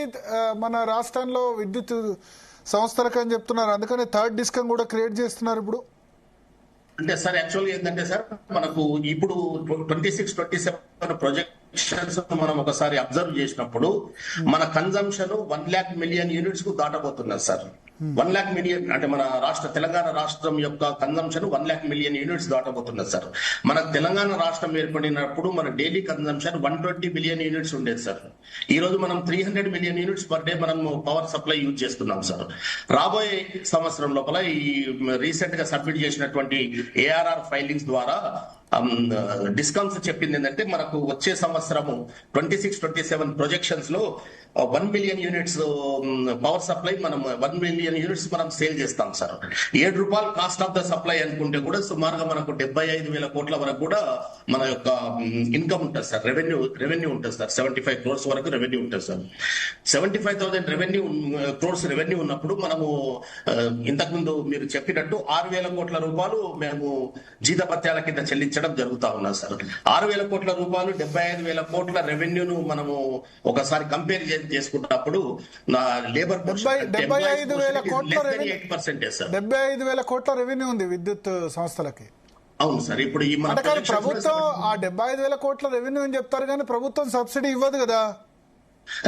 మన రాష్ట్రంలో విద్యుత్ సంస్థలకు అని చెప్తున్నారు. అందుకని 3rd డిస్కం కూడా క్రియేట్ చేస్తున్నారు ఇప్పుడు. అంటే సార్ యాక్చువల్గా ఏంటంటే సార్, మనకు ఇప్పుడు 26-27 ప్రొజెక్షన్స్ మనం ఒకసారి అబ్జర్వ్ చేసినప్పుడు మన కన్జంప్షన్ 1 lakh million units కు దాటబోతున్నారు సార్. 1 lakh million అంటే మన తెలంగాణ రాష్ట్రం యొక్క కన్జంప్షన్ 1 lakh million units దాటబోతున్నారు సార్. మన తెలంగాణ రాష్ట్రం ఏర్పడినప్పుడు మన డైలీ కన్జంప్షన్ 120 billion units ఉండేది సార్. ఈ రోజు మనం 300 million units పర్ డే మనం పవర్ సప్లై యూజ్ చేస్తున్నాం సార్. రాబోయే సంవత్సరం లోపల ఈ రీసెంట్ గా సబ్మిట్ చేసినటువంటి ఏఆర్ఆర్ ఫైలింగ్స్ ద్వారా డిస్కమ్స్ చెప్పింది ఏంటంటే, మనకు వచ్చే సంవత్సరము 26-27 ప్రొజెక్షన్స్ లో 1 billion units పవర్ సప్లై మనం 1 billion units మనం సేల్ చేస్తాం sir. ₹7 cost of the supply అనుకుంటే కూడా సుమారుగా మనకు 75,000 కోట్ల వరకు కూడా మన యొక్క ఇన్కమ్ ఉంటుంది సార్. రెవెన్యూ ఉంటుంది సార్. 75 crores వరకు రెవెన్యూ ఉంటుంది సార్. 75,000 crores రెవెన్యూ ఉన్నప్పుడు మనము ఇంతకుముందు మీరు చెప్పినట్టు 6,000 కోట్ల రూపాయలు మేము జీతభత్యాల కింద చెల్లించడం జరుగుతా ఉన్నా సార్. 6,000 కోట్ల రూపాయలు 75,000 కోట్ల రెవెన్యూను మనము ఒకసారి కంపేర్ చేసుకున్నప్పుడు నా లేబర్ 75,000 కోట్ల 8% సార్. 75,000 కోట్ల రెవెన్యూ ఉంది విద్యుత్ సంస్థలకి. అవును సార్. ఇప్పుడు ఈ ప్రభుత్వం ఆ 75,000 కోట్ల రెవెన్యూ అని చెప్తారు కానీ ప్రభుత్వం సబ్సిడీ ఇవ్వదు కదా.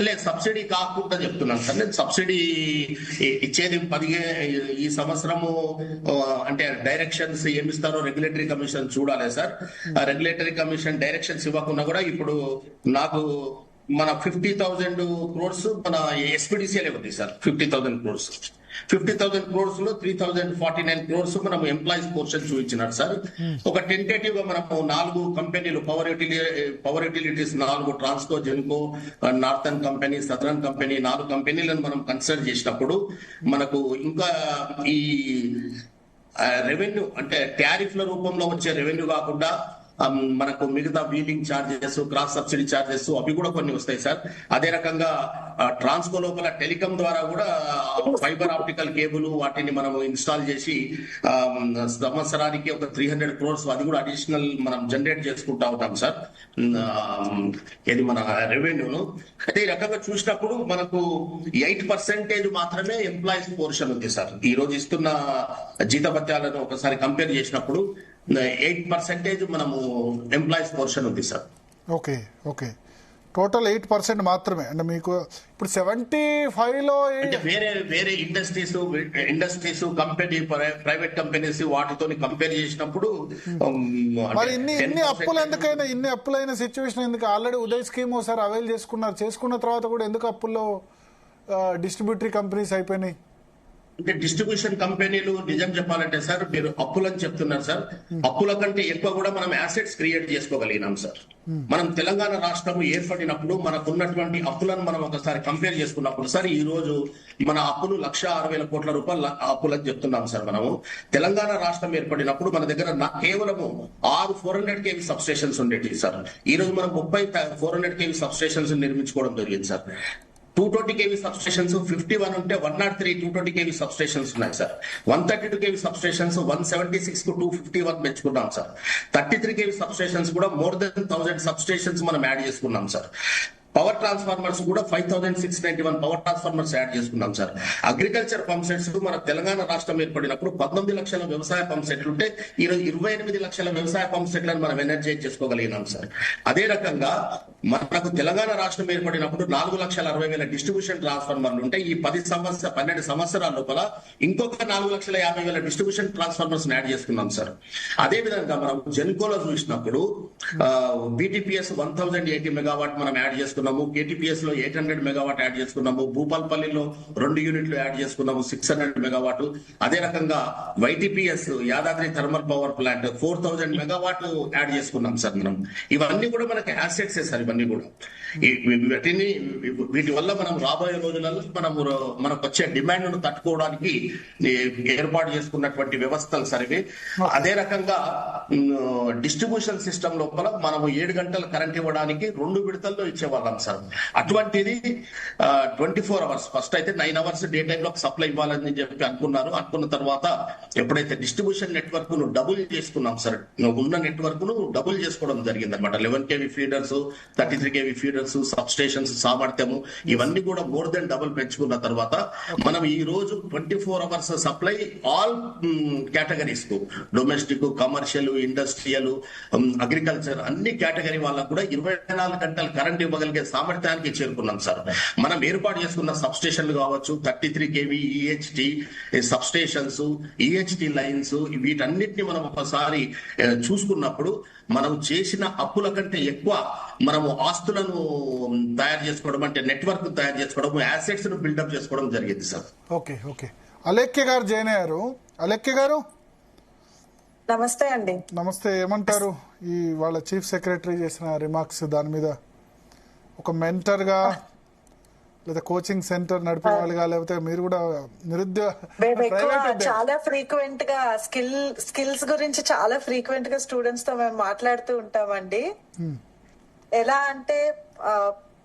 లేదు, సబ్సిడీ కాకుండా చెప్తున్నాను సార్. నేను సబ్సిడీ ఇచ్చేది ఈ సంవత్సరము అంటే డైరెక్షన్స్ ఏమిస్తారో రెగ్యులేటరీ కమిషన్ చూడాలి సార్. రెగ్యులేటరీ కమిషన్ డైరెక్షన్స్ ఇవ్వకుండా కూడా ఇప్పుడు నాకు మన 50,000 crores మన ఎస్పీడీసీఎల్ ఉంది సార్. 50,000 crores 50,000 crores లో 3,049 crores మనం ఎంప్లాయీస్ పోర్షన్ చూపించినారు సార్. ఒక టెంటేటివ్ గా మనము 4 కంపెనీలు power utilities 4 Transco, Genco, northern company, southern company 4 కంపెనీలను మనం కన్సిడర్ చేసినప్పుడు మనకు ఇంకా ఈ రెవెన్యూ అంటే టారిఫ్ల రూపంలో వచ్చే రెవెన్యూ కాకుండా మనకు మిగతా wheeling charges, cross subsidy charges అవి కూడా కొన్ని వస్తాయి సార్. అదే రకంగా ట్రాన్స్కో లోపల టెలికాం ద్వారా కూడా ఫైబర్ ఆప్టికల్ కేబుల్ వాటిని మనం ఇన్స్టాల్ చేసి సంవత్సరానికి ఒక 300 crores అది కూడా అడిషనల్ మనం జనరేట్ చేసుకుంటా ఉంటాం సార్, ఇది మన రెవెన్యూను. అయితే ఈ రకంగా చూసినప్పుడు మనకు 8% మాత్రమే ఎంప్లాయీస్ పోర్షన్ ఉంది సార్. ఈ రోజు ఇస్తున్న జీతభత్యాలను ఒకసారి కంపేర్ చేసినప్పుడు 8% మనము ఎంప్లాయీస్ పోర్షన్ ఉంది సార్. ఓకే ఓకే, టోటల్ 8% మాత్రమే. అంటే మీకు ఇప్పుడు 75లో అంటే వేరే ఇండస్ట్రీస్ కంపెనీ, ప్రైవేట్ కంపెనీస్ వాటితో కంపేర్ చేసినప్పుడు మరి ఇన్ని అప్పులైన సిచ్యువేషన్ ఎందుకు? ఆల్రెడీ ఉదయ్ స్కీమ్ ఒకసారి అవైల్ చేసుకున్న తర్వాత కూడా ఎందుకు అప్పుల్లో డిస్ట్రిబ్యూటరీ కంపెనీస్ అయిపోయినాయి? అంటే డిస్ట్రిబ్యూషన్ కంపెనీలు నిజం చెప్పాలంటే సార్, మీరు అప్పులని చెప్తున్నారు సార్, అప్పుల కంటే ఎక్కువ కూడా మనం యాసెట్స్ క్రియేట్ చేసుకోగలిగినాం సార్. మనం తెలంగాణ రాష్ట్రం ఏర్పడినప్పుడు మనకున్నటువంటి అప్పులను మనం ఒకసారి కంపేర్ చేసుకున్నప్పుడు సార్, ఈ రోజు మన అప్పులు 1,60,000 కోట్ల రూపాయలు అప్పులని చెప్తున్నాం సార్. మనము తెలంగాణ రాష్ట్రం ఏర్పడినప్పుడు మన దగ్గర కేవలము 6 400 kV సబ్ స్టేషన్స్ ఉండేవి సార్. ఈ రోజు మనం 30 400 kV సబ్ స్టేషన్స్ నిర్మించుకోవడం జరిగింది సార్. 220 kV సబ్ స్టేషన్స్ 51 ఉంటే 103 220 kV సబ్ స్టేషన్స్ ఉన్నాయి సార్. 132 kV సబ్ స్టేషన్స్ 176 కు 251 పెంచుకున్నాం సార్. 33 kV సబ్ స్టేషన్స్ కూడా మోర్ దెన్ 1000 సబ్ స్టేషన్స్ మనం యాడ్ చేసుకున్నాం సార్. పవర్ ట్రాన్స్ఫార్మర్స్ కూడా 5691 పవర్ ట్రాన్స్ఫార్మర్స్ యాడ్ చేసుకున్నాం సార్. అగ్రికల్చర్ పంప్ సెట్స్ మన తెలంగాణ రాష్ట్రం ఏర్పడినప్పుడు 19 లక్షల వ్యవసాయ పంప్ సెట్లు ఉంటే ఈ రోజు 28 లక్షల వ్యవసాయ పంప్ సెట్లను మనం ఎనర్జైజ్ చేసుకోగలిగినాం సార్. అదే రకంగా మనకు తెలంగాణ రాష్ట్రం ఏర్పడినప్పుడు 4,60,000 డిస్ట్రిబ్యూషన్ ట్రాన్స్ఫార్మర్లు ఉంటే ఈ 12 సంవత్సరాల లోపల ఇంకొక 4,50,000 డిస్ట్రిబ్యూషన్ ట్రాన్స్ఫార్మర్స్ యాడ్ చేసుకున్నాం సార్. అదే విధంగా మనం జెన్కోలో చూసినప్పుడు బీటీపీఎస్ 1080 మెగావాట్ మనం యాడ్ చేసుకున్నాం, కేటీపీఎస్ లో 800 మెగావాట్ యాడ్ చేసుకున్నాము, భూపాల్పల్లిలో 2 యూనిట్లు యాడ్ చేసుకున్నాము 600 మెగావాట్. అదే రకంగా YTPS Yadadri thermal power plant 4000 megawatt add చేసుకున్నాం సార్ మనం. ఇవన్నీ కూడా మనకి యాసెట్స్ సార్. ఇవన్నీ కూడా వీటి వల్ల మనం రాబోయే రోజులలో మనకు వచ్చే డిమాండ్ ను తట్టుకోవడానికి ఏర్పాటు చేసుకున్నటువంటి వ్యవస్థలు సార్ ఇవి. అదే రకంగా డిస్ట్రిబ్యూషన్ సిస్టమ్ లోపల మనం 7 గంటల కరెంట్ ఇవ్వడానికి 2 విడతల్లో ఇచ్చేవాళ్ళం సార్. అటువంటిది 24 hours ఫస్ట్ అయితే 9 hours డే టైమ్ లో సప్లై ఇవ్వాలని చెప్పి అనుకున్న తర్వాత ఎప్పుడైతే డిస్ట్రిబ్యూషన్ నెట్వర్క్ ను డబుల్ చేసుకున్నాం సార్, ఉన్న నెట్వర్క్ ను డబుల్ చేసుకోవడం జరిగింది అనమాట. 11 kV feeders, 33 kV feeders, sub stations సామర్థ్యము ఇవన్నీ కూడా మోర్ దెన్ డబుల్ పెంచుకున్న తర్వాత మనం ఈ రోజు 24 hours సప్లై ఆల్ కేటగిరీస్ కు, డొమెస్టిక్, కమర్షియల్, ఇండస్ట్రియల్, అగ్రికల్చర్ అన్ని కేటగిరీ వాళ్ళకు కూడా 24 గంటలు కరెంట్ ఇవ్వగలిగే సామర్థ్యానికి చేరుకున్నాం సార్. మనం ఏర్పాటు చేసుకున్న సబ్ స్టేషన్లు కావచ్చు, 33 kV ఈహెచ్టి సబ్ స్టేషన్స్, ఈహెచ్టి లైన్స్, వీటన్నిటిని మనం ఒకసారి చూసుకున్నప్పుడు మనం చేసిన అప్పుల కంటే ఎక్కువ మనము ఆస్తులను తయారు చేసుకోవడం, అంటే నెట్వర్క్ తయారు చేసుకోవడం, యాసెట్స్ ను బిల్డప్ చేసుకోవడం జరిగింది సార్. ఓకే ఓకే, అలెక్య గారు జాయిన్ అయ్యారు. అలెక్య గారు నమస్తే అండి. నమస్తే. ఏమంటారు ఈ వాళ్ళ చీఫ్ సెక్రటరీ చేసిన రిమార్క్స్ దాని మీద? ఒక మెంటర్ గా లేదా కోచింగ్ సెంటర్ నడిపే వాళ్ళుగా, లేకపోతే మీరు కూడా చాలా ఫ్రీక్వెంట్ గా స్కిల్స్ గురించి చాలా ఫ్రీక్వెంట్ గా స్టూడెంట్స్ తో మేము మాట్లాడుతూ ఉంటామండి. ఎలా అంటే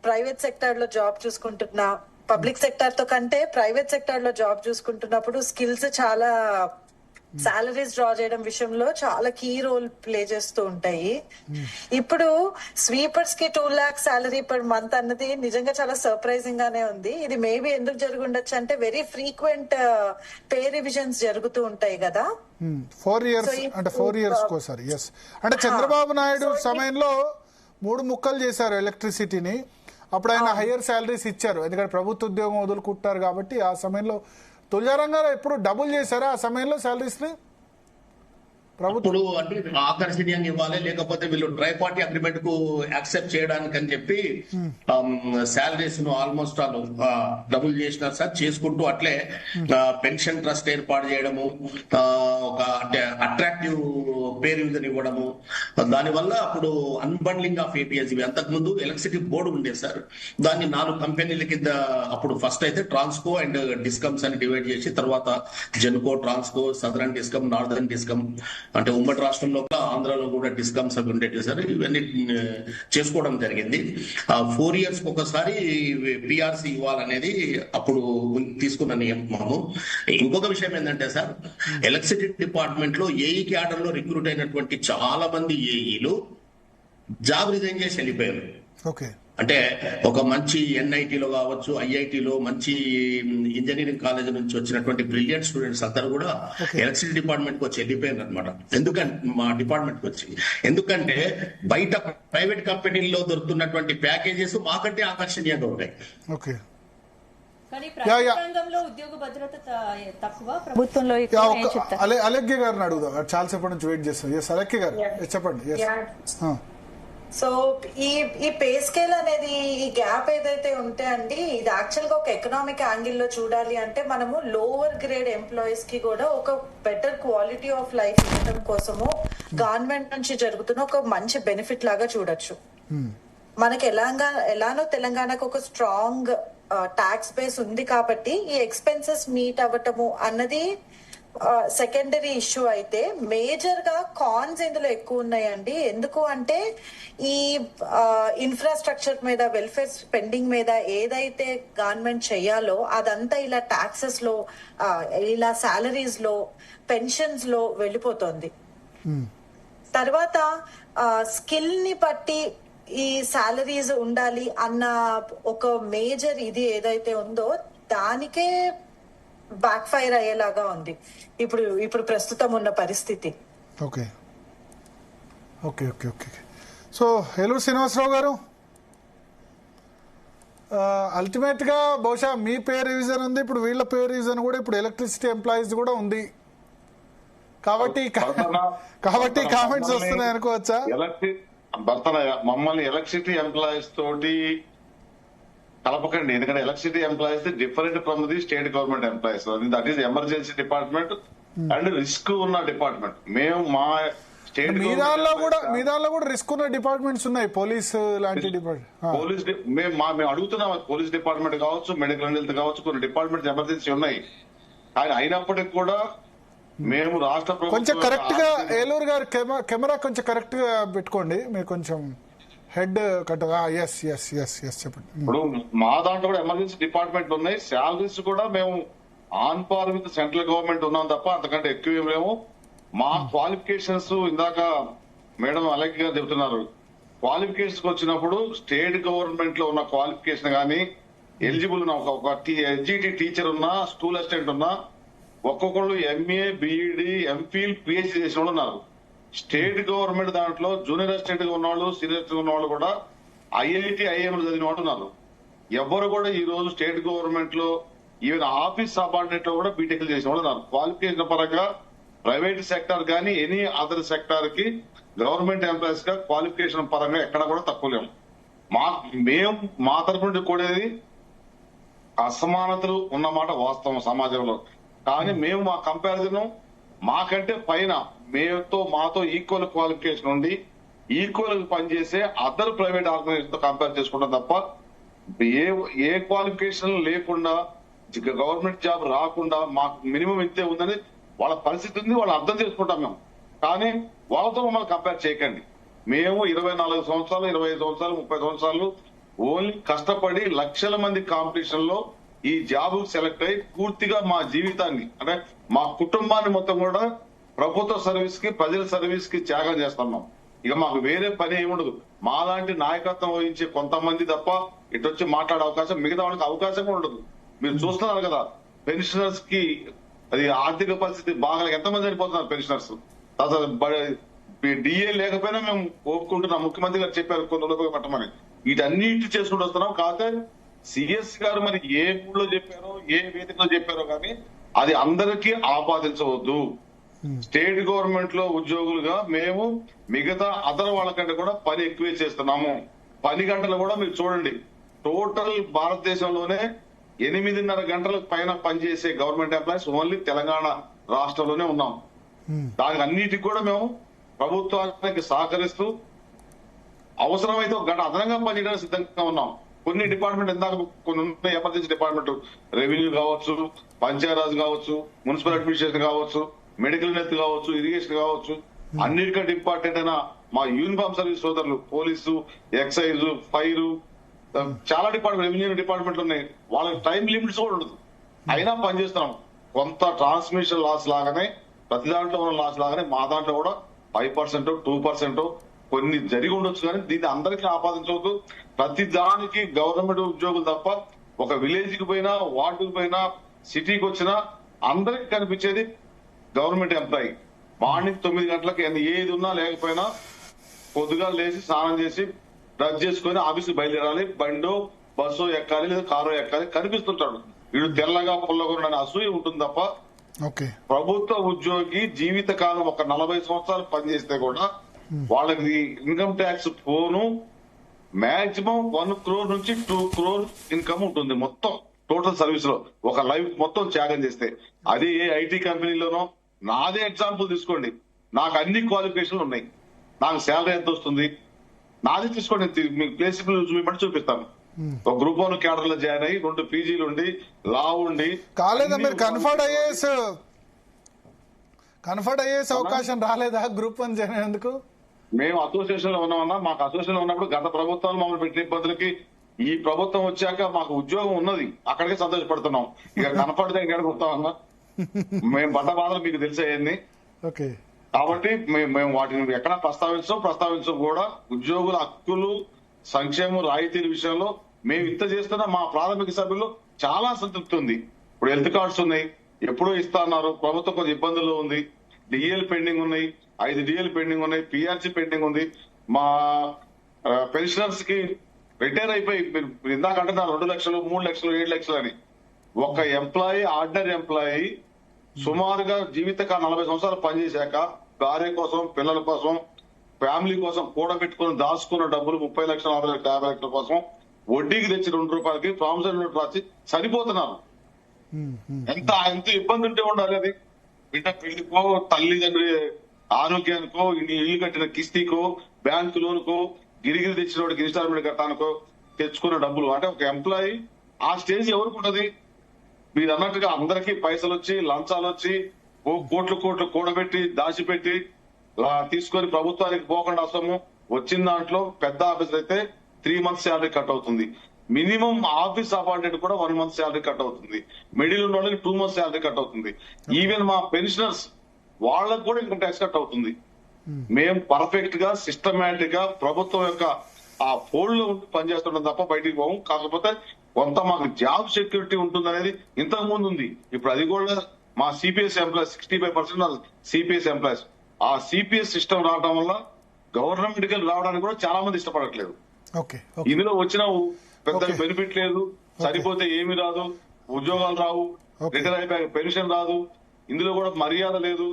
ప్రైవేట్ సెక్టర్ లో జాబ్ చూసుకుంటున్నా, పబ్లిక్ సెక్టర్ తో కంటే ప్రైవేట్ సెక్టర్ లో జాబ్ చూసుకుంటున్నప్పుడు స్కిల్స్ చాలా సాలరీస్ డ్రా చేయడం విషయంలో చాలా కీ రోల్ ప్లే చేస్తూ ఉంటాయి. ఇప్పుడు స్వీపర్స్ కి 2 lakhs సాలరీ పర్ మంత్ అన్నది నిజంగా చాలా సర్ప్రైజింగ్ గానే ఉంది. ఇది మేబీ ఎందుకు జరుగుండొచ్చు అంటే వెరీ ఫ్రీక్వెంట్ పే రివిజన్స్ జరుగుతూ ఉంటాయి కదా 4 years, అంటే 4 years కోసారి. ఎస్, అంటే చంద్రబాబు నాయుడు సమయంలో 3 ముక్కలు చేశారు ఎలక్ట్రిసిటీని. అప్పుడు ఆయన హయ్యర్ శాలరీస్ ఇచ్చారు, ఎందుకంటే ప్రభుత్వ ఉద్యోగం వదులుకుంటారు కాబట్టి. ఆ సమయంలో తులజారంగారు ఎప్పుడు డబుల్ చేశారా ఆ సమయంలో శాలరీస్ ని? ఇప్పుడు అంటే ఆకర్షణీయంగా ఇవ్వాలి, లేకపోతే వీళ్ళు ట్రై పార్టీ అగ్రిమెంట్ కు యాక్సెప్ట్ చేయడానికి అని చెప్పి శాలరీస్ ను ఆల్మోస్ట్ డబుల్ చేసినారు సార్. చేసుకుంటూ అట్లే పెన్షన్ ట్రస్ట్ ఏర్పాటు చేయడము, ఒక అంటే అట్రాక్టివ్ పే రివిజన్ ఇవ్వడము, దానివల్ల అప్పుడు అన్బండ్లింగ్ ఆఫ్ ఏపీఎస్, అంతకు ముందు ఎలక్ట్రిసిటీ బోర్డు ఉండేది సార్. దాన్ని 4 కంపెనీల కింద అప్పుడు ఫస్ట్ అయితే ట్రాన్స్కో అండ్ డిస్కమ్స్ అని డివైడ్ చేసి, తర్వాత Genco, Transco, southern discom, northern discom, అంటే ఉమ్మడి రాష్ట్రంలో ఆంధ్రాలో కూడా డిస్కమ్స్ అవి ఉండేవి సార్. ఇవన్నీ చేసుకోవడం జరిగింది. 4 years ఒకసారి పిఆర్సీ ఇవ్వాలనేది అప్పుడు తీసుకున్న నియమము. ఇంకొక విషయం ఏంటంటే సార్, ఎలక్ట్రిసిటీ డిపార్ట్మెంట్ లో ఏఈ క్యాడర్ లో రిక్రూట్ అయినటువంటి చాలా మంది ఏఈలు జాబ్ రిజైన్ చేసి వెళ్ళిపోయారు. ఓకే. అంటే ఒక మంచి ఎన్ఐటీలో కావచ్చు, ఐఐటీలో మంచి ఇంజనీరింగ్ కాలేజ్ నుంచి వచ్చినటువంటి బ్రిలియంట్ స్టూడెంట్స్ అందరూ కూడా ఎలక్ట్రిసిటీ డిపార్ట్మెంట్ కి వచ్చి వెళ్ళిపోయారు అనమాట. ఎందుకంటే మా డిపార్ట్మెంట్ కి వచ్చి, ఎందుకంటే బయట ప్రైవేట్ కంపెనీల్లో దొరుకుతున్నటువంటి ప్యాకేజెస్ మాకంటే ఆకర్షణీయంగా ఉంటాయి. ఓకే. కానీ ప్రైవేట్ రంగంలో ఉద్యోగ భద్రత తక్కువ, ప్రభుత్వంలో ఎక్కువ. ఏం చెప్తారు? అలెక్య గారిని అడుగుదాం, చాలాసేపటి నుంచి వెయిట్ చేస్తాం. అలెక్య గారు చెప్పండి. సో ఈ పే స్కేల్ అనేది, ఈ గ్యాప్ ఏదైతే ఉంటే అండి, ఇది యాక్చువల్ గా ఒక ఎకనామిక్ యాంగిల్ లో చూడాలి అంటే మనము లోవర్ గ్రేడ్ ఎంప్లాయీస్ కి కూడా ఒక బెటర్ క్వాలిటీ ఆఫ్ లైఫ్ ఇవ్వడం కోసము గవర్నమెంట్ నుంచి జరుగుతున్న ఒక మంచి బెనిఫిట్ లాగా చూడొచ్చు. మనకి ఎలానో తెలంగాణకు ఒక స్ట్రాంగ్ ట్యాక్స్ బేస్ ఉంది కాబట్టి ఈ ఎక్స్పెన్సెస్ మీట్ అవ్వటము అన్నది సెకండరీ ఇష్యూ అయితే, మేజర్ గా కాన్స్ ఇందులో ఎక్కువ ఉన్నాయండి. ఎందుకు అంటే ఈ ఇన్ఫ్రాస్ట్రక్చర్ మీద, వెల్ఫేర్ స్పెండింగ్ మీద ఏదైతే గవర్నమెంట్ చెయ్యాలో అదంతా ఇలా టాక్సెస్ లో, ఇలా సాలరీస్ లో, పెన్షన్స్ లో వెళ్ళిపోతుంది. తర్వాత స్కిల్ ని బట్టి ఈ సాలరీస్ ఉండాలి అన్న ఒక మేజర్ ఇది ఏదైతే ఉందో దానికే బ్యాక్ ఫైర్ అయ్యేలాగా ఉంది ఇప్పుడు ప్రస్తుతం ఉన్న పరిస్థితి. Okay okay okay okay so Eluru Srinivasarao గారు, అల్టిమేట్ గా బహుశా మీ పే రివిజన్ ఉంది, ఇప్పుడు వీళ్ళ పే రివిజన్ కూడా ఇప్పుడు ఎలక్ట్రిసిటీ ఎంప్లాయీస్ కూడా ఉంది కాబట్టి కామెంట్స్ వస్తున్నాయి అనుకోవచ్చా? మమ్మల్ని ఎలక్ట్రిసిటీ ఎంప్లాయీస్ తోటి కలపకండి, ఎందుకంటే electricity employees different from the state government employees. That is emergency department and risk ఉన్న డిపార్ట్మెంట్. మేము మా స్టేట్ మీ దానిలో కూడా రిస్క్ ఉన్న డిపార్ట్మెంట్స్ ఉన్నాయి, పోలీస్ లాంటి డిపార్ట్మెంట్. పోలీస్ మేము అడుగుతున్నాం, పోలీస్ డిపార్ట్మెంట్ కావచ్చు, మెడికల్ హెల్త్ కావచ్చు, కొన్ని డిపార్ట్మెంట్స్ ఎమర్జెన్సీ ఉన్నాయి. కానీ అయినప్పటికీ కూడా మేము రాష్ట్ర కొంచెం కరెక్ట్ గా, ఏలూరు గారు కెమెరా కొంచెం కరెక్ట్ గా పెట్టుకోండి, మీరు కొంచెం హెడ్ కట్టగా. ఎస్ ఎస్ ఎస్ ఎస్ చెప్పండి. ఇప్పుడు మా దాంట్లో కూడా ఎమర్జెన్సీ డిపార్ట్మెంట్ ఉన్నాయి. శాలరీస్ కూడా మేము on par with central government ఉన్నాం తప్ప అంతకంటే ఎక్కువ ఏం లేవు. మా క్వాలిఫికేషన్స్ ఇందాక మేడం అలెక్కి గారు చెబుతున్నారు, క్వాలిఫికేషన్స్ వచ్చినప్పుడు స్టేట్ గవర్నమెంట్ లో ఉన్న క్వాలిఫికేషన్ కానీ ఎలిజిబుల్ ఉన్న ఒక ఎస్జిటి టీచర్ ఉన్నా, స్కూల్ అసిస్టెంట్ ఉన్నా, ఒక్కొక్కళ్ళు ఎంఏ, బిఈడి, ఎంఫిల్, పిహెచ్డి చేసిన వాళ్ళు ఉన్నారు. స్టేట్ గవర్నమెంట్ దాంట్లో జూనియర్ అసిస్టెంట్ గా ఉన్నవాళ్ళు, సీనియర్ అసిస్టెంట్ ఉన్న వాళ్ళు కూడా ఐఐటి, ఐఐఎం చదివిన వాళ్ళు ఉన్నారు. ఎవరు కూడా ఈ రోజు స్టేట్ గవర్నమెంట్ లో ఈవెన్ ఆఫీస్ సబార్డినేట్ లో కూడా బీటెక్ చేసిన వాళ్ళు ఉన్నారు. క్వాలిఫికేషన్ పరంగా ప్రైవేట్ సెక్టార్ కానీ ఎనీ అదర్ సెక్టార్ కి గవర్నమెంట్ ఎంప్లాయీస్ గా క్వాలిఫికేషన్ పరంగా ఎక్కడ కూడా తక్కువ లేము. మేము మా తరపు నుండి కూడేది అసమానతలు ఉన్నమాట వాస్తవం సమాజంలో. కానీ మేము మా కంపారిజన్ మాకంటే పైన మాతో ఈక్వల్ క్వాలిఫికేషన్ ఉండి ఈక్వల్ పనిచేసే అదర్ ప్రైవేట్ ఆర్గనైజేషన్ తో కంపేర్ చేసుకుంటాం తప్ప ఏ క్వాలిఫికేషన్ లేకుండా గవర్నమెంట్ జాబ్ రాకుండా మాకు మినిమం ఇంతే ఉందని వాళ్ళ పరిస్థితి ఉంది, వాళ్ళు అర్థం చేసుకుంటాం మేము. కానీ వాళ్ళతో మమ్మల్ని కంపేర్ చేయకండి. మేము 24 సంవత్సరాలు, 25 సంవత్సరాలు, 30 సంవత్సరాలు ఓన్లీ కష్టపడి లక్షల మంది కాంపిటీషన్ లో ఈ జాబ్ సెలెక్ట్ అయ్యి పూర్తిగా మా జీవితాన్ని, అంటే మా కుటుంబాన్ని మొత్తం కూడా ప్రభుత్వ సర్వీస్ కి, ప్రజల సర్వీస్ కి త్యాగం చేస్తున్నాం. ఇక మాకు వేరే పని ఏముండదు. మాలాంటి నాయకత్వం వహించే కొంతమంది తప్ప ఇటు వచ్చి మాట్లాడే అవకాశం మిగతా వాళ్ళకి అవకాశం ఉండదు. మీరు చూస్తున్నారు కదా, పెన్షనర్స్ కి అది ఆర్థిక పరిస్థితి బాగా ఎంతమంది చనిపోతున్నారు పెన్షనర్స్. డిఏ లేకపోయినా మేము ఒప్పుకుంటున్నాం, ముఖ్యమంత్రి గారు చెప్పారు కొన్ని రోజులుగా పెట్టమని. వీటన్నిటి చేసుకుంటూ వస్తున్నాం. కాకపోతే సిఎస్ గారు మరి ఏ ఊళ్ళో చెప్పారో, ఏ వేదికలో చెప్పారో కానీ అది అందరికీ ఆపాదించవద్దు. స్టేట్ గవర్నమెంట్ లో ఉద్యోగులుగా మేము మిగతా అదర్ వాళ్ళకంటే కూడా పని ఎక్కువే చేస్తున్నాము. పని గంటలు కూడా మీరు చూడండి, టోటల్ భారతదేశంలోనే 8.5 గంటల పైన పనిచేసే గవర్నమెంట్ ఎంప్లాయీస్ ఓన్లీ తెలంగాణ రాష్ట్రంలోనే ఉన్నాం. దానికి అన్నిటికి కూడా మేము ప్రభుత్వానికి సహకరిస్తూ అవసరమైతే ఒక గంట అదనంగా పనిచేయడానికి సిద్ధంగా ఉన్నాం. కొన్ని డిపార్ట్మెంట్ ఇందాక కొన్ని ఎమర్జెన్సీ డిపార్ట్మెంట్, రెవెన్యూ కావచ్చు, పంచాయరాజ్ కావచ్చు, మున్సిపల్ అడ్మినిస్ట్రేషన్ కావచ్చు, మెడికల్ హెల్త్ కావచ్చు, ఇరిగేషన్ కావచ్చు, అన్నిటికంటే ఇంపార్టెంట్ అయిన మా యూనిఫామ్ సర్వీస్ సోదరులు, పోలీసు, ఎక్సైజ్, ఫైర్, చాలా డిపార్ట్మెంట్, రెవెన్యూ డిపార్ట్మెంట్లు ఉన్నాయి. వాళ్ళకి టైం లిమిట్స్ కూడా ఉండదు, అయినా పనిచేస్తున్నాం. కొంత ట్రాన్స్మిషన్ లాస్ లాగానే, ప్రతి దాంట్లో ఉన్న లాస్ లాగానే మా దాంట్లో కూడా 5%, 2% కొన్ని జరిగి ఉండొచ్చు. కానీ దీన్ని అందరికీ ఆపాదించవద్దు. ప్రతి దానికి గవర్నమెంట్ ఉద్యోగులు తప్ప ఒక విలేజ్ కి పోయినా, వార్డుకి పోయినా, సిటీకి వచ్చినా అందరికి కనిపించేది గవర్నమెంట్ ఎంప్లాయీ. మార్నింగ్ 9 గంటలకు ఏది ఉన్నా లేకపోయినా పొద్దుగా లేచి స్నానం చేసి బ్రష్ చేసుకుని ఆఫీస్కి బయలుదేరాలి. బండో బస్సో ఎక్కాలి, లేదా కారో ఎక్కాలి, కనిపిస్తుంటాడు. వీడు తెల్లగా పుల్లగా ఉన్న అసూయ ఉంటుంది తప్ప ప్రభుత్వ ఉద్యోగి జీవితకాలం ఒక 40 సంవత్సరాలు పనిచేస్తే కూడా వాళ్ళకి ఇన్కమ్ ట్యాక్స్ పోను మాక్సిమం 1 crore నుంచి 2 crore ఇన్కమ్ ఉంటుంది మొత్తం టోటల్ సర్వీస్ లో, ఒక లైఫ్ మొత్తం త్యాగం చేస్తే. అది ఏ ఐటీ కంపెనీలోనో, నాదే ఎగ్జాంపుల్ తీసుకోండి, నాకు అన్ని క్వాలిఫికేషన్లు ఉన్నాయి, నాకు శాలరీ ఎంత వస్తుంది నాది తీసుకోండి, మీకు ప్లేసిబుల్ చూపిస్తాను. ఒక గ్రూప్ 1 క్యాడర్ లో జాయిన్ అయ్యి 2 పీజీలు ఉండి, లా ఉండి కాలేదా మీరు కన్ఫర్డ్ ఐఏఎస్ అవకాశం రాలేదా గ్రూప్ 1 జాయిన్ అయ్యేందుకు? మేము అసోసియేషన్ లో ఉన్నామన్నా, మాకు అసోసియేషన్ లో ఉన్నప్పుడు గత ప్రభుత్వాలు మమ్మల్ని పెట్టిన ఇబ్బందులకి ఈ ప్రభుత్వం వచ్చాక మాకు ఉద్యోగం ఉన్నది, అక్కడికే సంతోషపడుతున్నాం. ఇక కనపడితే ఎక్కడికి వస్తామన్నా, మేము పడ్డ బాధలు మీకు తెలిసేయండి. కాబట్టి మేము వాటిని ఎక్కడ ప్రస్తావించం కూడా. ఉద్యోగుల హక్కులు, సంక్షేమం, రాయితీల విషయంలో మేము ఇంత చేస్తున్న మా ప్రాథమిక సభ్యులు చాలా సంతృప్తి ఉంది. ఇప్పుడు హెల్త్ కార్డ్స్ ఉన్నాయి, ఎప్పుడో ఇస్తా అన్నారు, ప్రభుత్వం కొంచెం ఇబ్బందుల్లో ఉంది. డిఎల్ పెండింగ్ ఉన్నాయి, 5 డిఎల్ పెండింగ్ ఉన్నాయి, పిఆర్సీ పెండింగ్ ఉంది. మా పెన్షనర్స్ కి రిటైర్ అయిపోయి మీరు ఇందాక అంటున్నారు 2 లక్షలు, 3 లక్షలు, 7 లక్షలు అని. ఒక ఎంప్లాయీ, ఆర్డినరీ ఎంప్లాయీ సుమారుగా జీవితకాలం 40 సంవత్సరాలు పనిచేశాక భార్య కోసం, పిల్లల కోసం, ఫ్యామిలీ కోసం కూడబెట్టుకుని దాచుకున్న డబ్బులు 30 లక్షలు, 40 లక్షలు, 50 లక్షల కోసం వడ్డీకి తెచ్చి 2 రూపాయలకి ప్రామిసరీ నోట్ రాసి సరిపోతున్నారు. ఎంత ఇబ్బంది ఉంటే ఉండాలి అది. బిడ్డ పెళ్లికో, తల్లిదండ్రి ఆరోగ్యానికో, ఇల్లు కట్టిన కిస్తీకో, బ్యాంకు లోనుకో, గిరిగిరి తెచ్చిన వాడికి ఇన్స్టాల్మెంట్ కట్టానికో తెచ్చుకున్న డబ్బులు. అంటే ఒక ఎంప్లాయీ ఆ స్టేజ్ ఎవరికి ఉంటది? మీరు అన్నట్టుగా అందరికీ పైసలు వచ్చి, లంచాలు వచ్చి, కోట్లు కూడబెట్టి దాచిపెట్టి తీసుకొని ప్రభుత్వానికి పోకుండా అసలు వచ్చిన దాంట్లో పెద్ద ఆఫీసర్ అయితే 3 months శాలరీ కట్ అవుతుంది. మినిమం ఆఫీస్ అపాయింటెంట్ కూడా 1 month శాలరీ కట్ అవుతుంది. మిడిల్ ఉన్న వాళ్ళకి 2 months శాలరీ కట్ అవుతుంది. ఈవెన్ మా పెన్షనర్స్ వాళ్ళకు కూడా ఇన్కమ్ ట్యాక్స్ కట్ అవుతుంది. మేము పర్ఫెక్ట్ గా, సిస్టమేటిక్ గా ప్రభుత్వం యొక్క ఆ ఫోల్డ్ లో పనిచేస్తుంటాం తప్ప బయటికి పోము. కాకపోతే కొంత మాకు జాబ్ సెక్యూరిటీ ఉంటుంది అనేది ఇంతకు ముందు ఉంది. ఇప్పుడు అది కూడా మా సిపిఎస్ ఎంప్లాయీస్ 65% సిపిఎస్ ఎంప్లాయీస్. ఆ సిపిఎస్ సిస్టమ్ రావడం వల్ల గవర్నమెంట్ కి రావడానికి కూడా చాలా మంది ఇష్టపడట్లేదు. ఇందులో వచ్చిన పెద్ద బెనిఫిట్ లేదు, సరిపోతే ఏమి రాదు, ఉద్యోగాలు రావు, రిటైర్ అయిపోయాక పెన్షన్ రాదు, ఇందులో కూడా మర్యాద లేదు,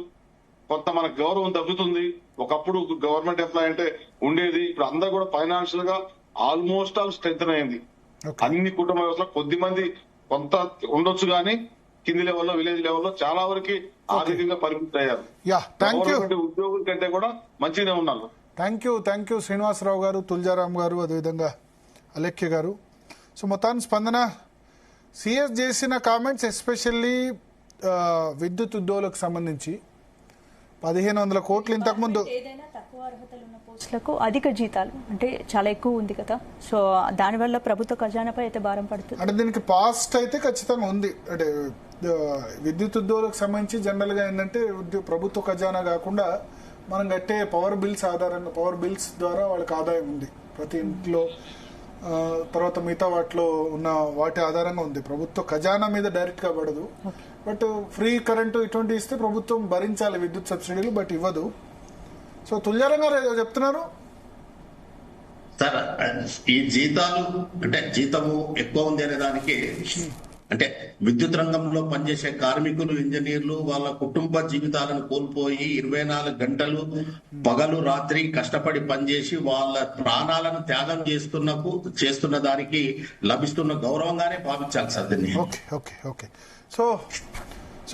కొంత మనకు గౌరవం తగ్గుతుంది. ఒకప్పుడు గవర్నమెంట్ ఎంప్లాయీ అంటే ఉండేది, ఇప్పుడు అందరూ కూడా ఫైనాన్షియల్ గా ఆల్మోస్ట్ ఆల్ స్ట్రెంగ్ అయింది. అన్ని కుటుంబ వ్యవస్థలో కొద్ది మంది కొంత ఉండొచ్చు కానీ కింది లెవెల్లో, విలేజ్ లెవెల్లో చాలా వరకు ఆర్థికంగా పరిమితి అయ్యారు. ఉద్యోగుల కంటే కూడా మంచిగానే ఉన్నారు. థ్యాంక్ యూ శ్రీనివాసరావు గారు, తులజారాం గారు, అదేవిధంగా అలేఖ్య గారు. సో మొత్తాన్ని స్పందన సిఎస్ చేసిన కామెంట్స్ ఎస్పెషల్లీ విద్యుత్ ఉద్యోగులకు సంబంధించి 1500 కోట్లు ఇంతకుముందు ఏదైనా తక్కువ అర్హతలు ఉన్న పోస్టులకు అధిక జీతాలు అంటే చాలా ఎక్కువ ఉంది కదా. సో దానివల్ల ప్రభుత్వ ఖజానాపై అయితే భారం పడుతుంది. అంటే దీనికి పాస్ట్ అయితే ఖచ్చితంగా ఉంది. అంటే విద్యుత్ ఉద్యోగులకు సంబంధించి జనరల్ గా ఏంటంటే ప్రభుత్వ ఖజానా కాకుండా మనం కట్టే పవర్ బిల్స్ ఆధారంగా, పవర్ బిల్స్ ద్వారా వాళ్ళకి ఆదాయం ఉంది ప్రతి ఇంట్లో. తర్వాత మిగతా వాటిలో ఉన్న వాటి ఆధారంగా ఉంది. ప్రభుత్వ ఖజానా మీద డైరెక్ట్ గా పడదు. బట్ ఫ్రీ కరెంటు ఇటువంటి ఇస్తే ప్రభుత్వం భరించాలి విద్యుత్ సబ్సిడీలు, బట్ ఇవ్వదు. సో తుల్యారం గారు చెప్తున్నారు సార్, ఈ జీతాలు అంటే జీతము ఎక్కువ ఉంది అనే దానికి అంటే విద్యుత్ రంగంలో పనిచేసే కార్మికులు, ఇంజనీర్లు వాళ్ళ కుటుంబ జీవితాలను కోల్పోయి 24 గంటలు పగలు రాత్రి కష్టపడి పనిచేసి వాళ్ళ ప్రాణాలను త్యాగం చేస్తున్న దానికి లభిస్తున్న గౌరవంగానే భావించాలి సార్ దీన్ని. ఓకే. సో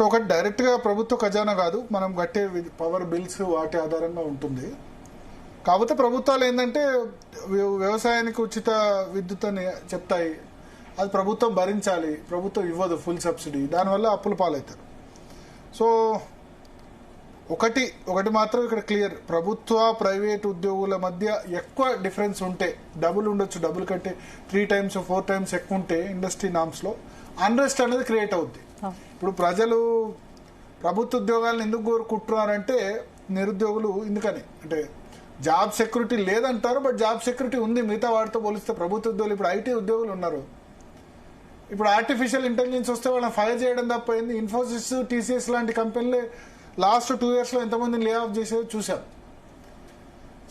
ఒకటి డైరెక్ట్ గా ప్రభుత్వ ఖజానా కాదు, మనం కట్టే పవర్ బిల్స్ వాటి ఆధారంగా ఉంటుంది. కాకపోతే ప్రభుత్వాలు ఏంటంటే వ్యవసాయానికి ఉచిత విద్యుత్ అని చెప్తాయి, అది ప్రభుత్వం భరించాలి, ప్రభుత్వం ఇవ్వదు ఫుల్ సబ్సిడీ, దానివల్ల అప్పుల పాలవుతారు. సో ఒకటి మాత్రం ఇక్కడ క్లియర్, ప్రభుత్వ ప్రైవేట్ ఉద్యోగుల మధ్య ఎక్కువ డిఫరెన్స్ ఉంటే, డబుల్ ఉండొచ్చు, డబుల్ కంటే 3 times 4 times ఎక్కువ ఉంటే ఇండస్ట్రీ నామ్స్ లో అన్రెస్ట్ అనేది క్రియేట్ అవుద్ది. ఇప్పుడు ప్రజలు ప్రభుత్వ ఉద్యోగాలను ఎందుకు కోరుకుంటున్నారంటే నిరుద్యోగులు ఎందుకని అంటే జాబ్ సెక్యూరిటీ లేదంటారు, బట్ జాబ్ సెక్యూరిటీ ఉంది మిగతా వాటితో పోలిస్తే. ప్రభుత్వ ఉద్యోగులు ఇప్పుడు ఐటీ ఉద్యోగులు ఉన్నారు, ఇప్పుడు ఆర్టిఫిషియల్ ఇంటెలిజెన్స్ వస్తే వాళ్ళని ఫైర్ చేయడం తప్ప ఏంది. ఇన్ఫోసిస్, టీసీఎస్ లాంటి కంపెనీలే లాస్ట్ 2 years లో ఎంతమందిని లే ఆఫ్ చేసేది చూసాం.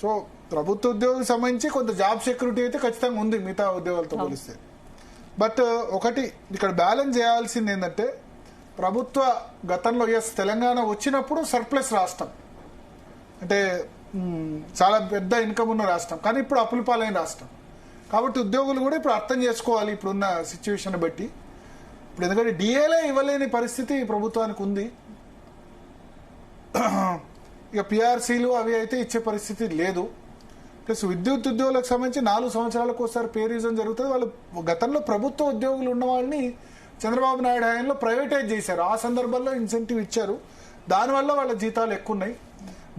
సో ప్రభుత్వ ఉద్యోగులకు సంబంధించి కొంత జాబ్ సెక్యూరిటీ అయితే ఖచ్చితంగా ఉంది మిగతా ఉద్యోగాలతో పోలిస్తే. బట్ ఒకటి ఇక్కడ బ్యాలెన్స్ చేయాల్సింది ఏంటంటే ప్రభుత్వ గతంలో తెలంగాణ వచ్చినప్పుడు సర్ప్లస్ రాష్ట్రం అంటే చాలా పెద్ద ఇన్కమ్ ఉన్న రాష్ట్రం, కానీ ఇప్పుడు అప్పుల పాలైన రాష్ట్రం. కాబట్టి ఉద్యోగులు కూడా ఇప్పుడు అర్థం చేసుకోవాలి ఇప్పుడున్న సిచ్యువేషన్ బట్టి. ఇప్పుడు ఎందుకంటే డిఏలే ఇవ్వలేని పరిస్థితి ప్రభుత్వానికి ఉంది, ఇక పిఆర్సీలు అవి అయితే ఇచ్చే పరిస్థితి లేదు. ప్లస్ విద్యుత్ ఉద్యోగులకు సంబంధించి 4 సంవత్సరాలకు ఒకసారి పే రీజన్ జరుగుతుంది. వాళ్ళు గతంలో ప్రభుత్వ ఉద్యోగులు ఉన్న వాళ్ళని చంద్రబాబు నాయుడు హయాంలో ప్రైవేటైజ్ చేశారు, ఆ సందర్భంలో ఇన్సెంటివ్ ఇచ్చారు, దానివల్ల వాళ్ళ జీతాలు ఎక్కువ ఉన్నాయి.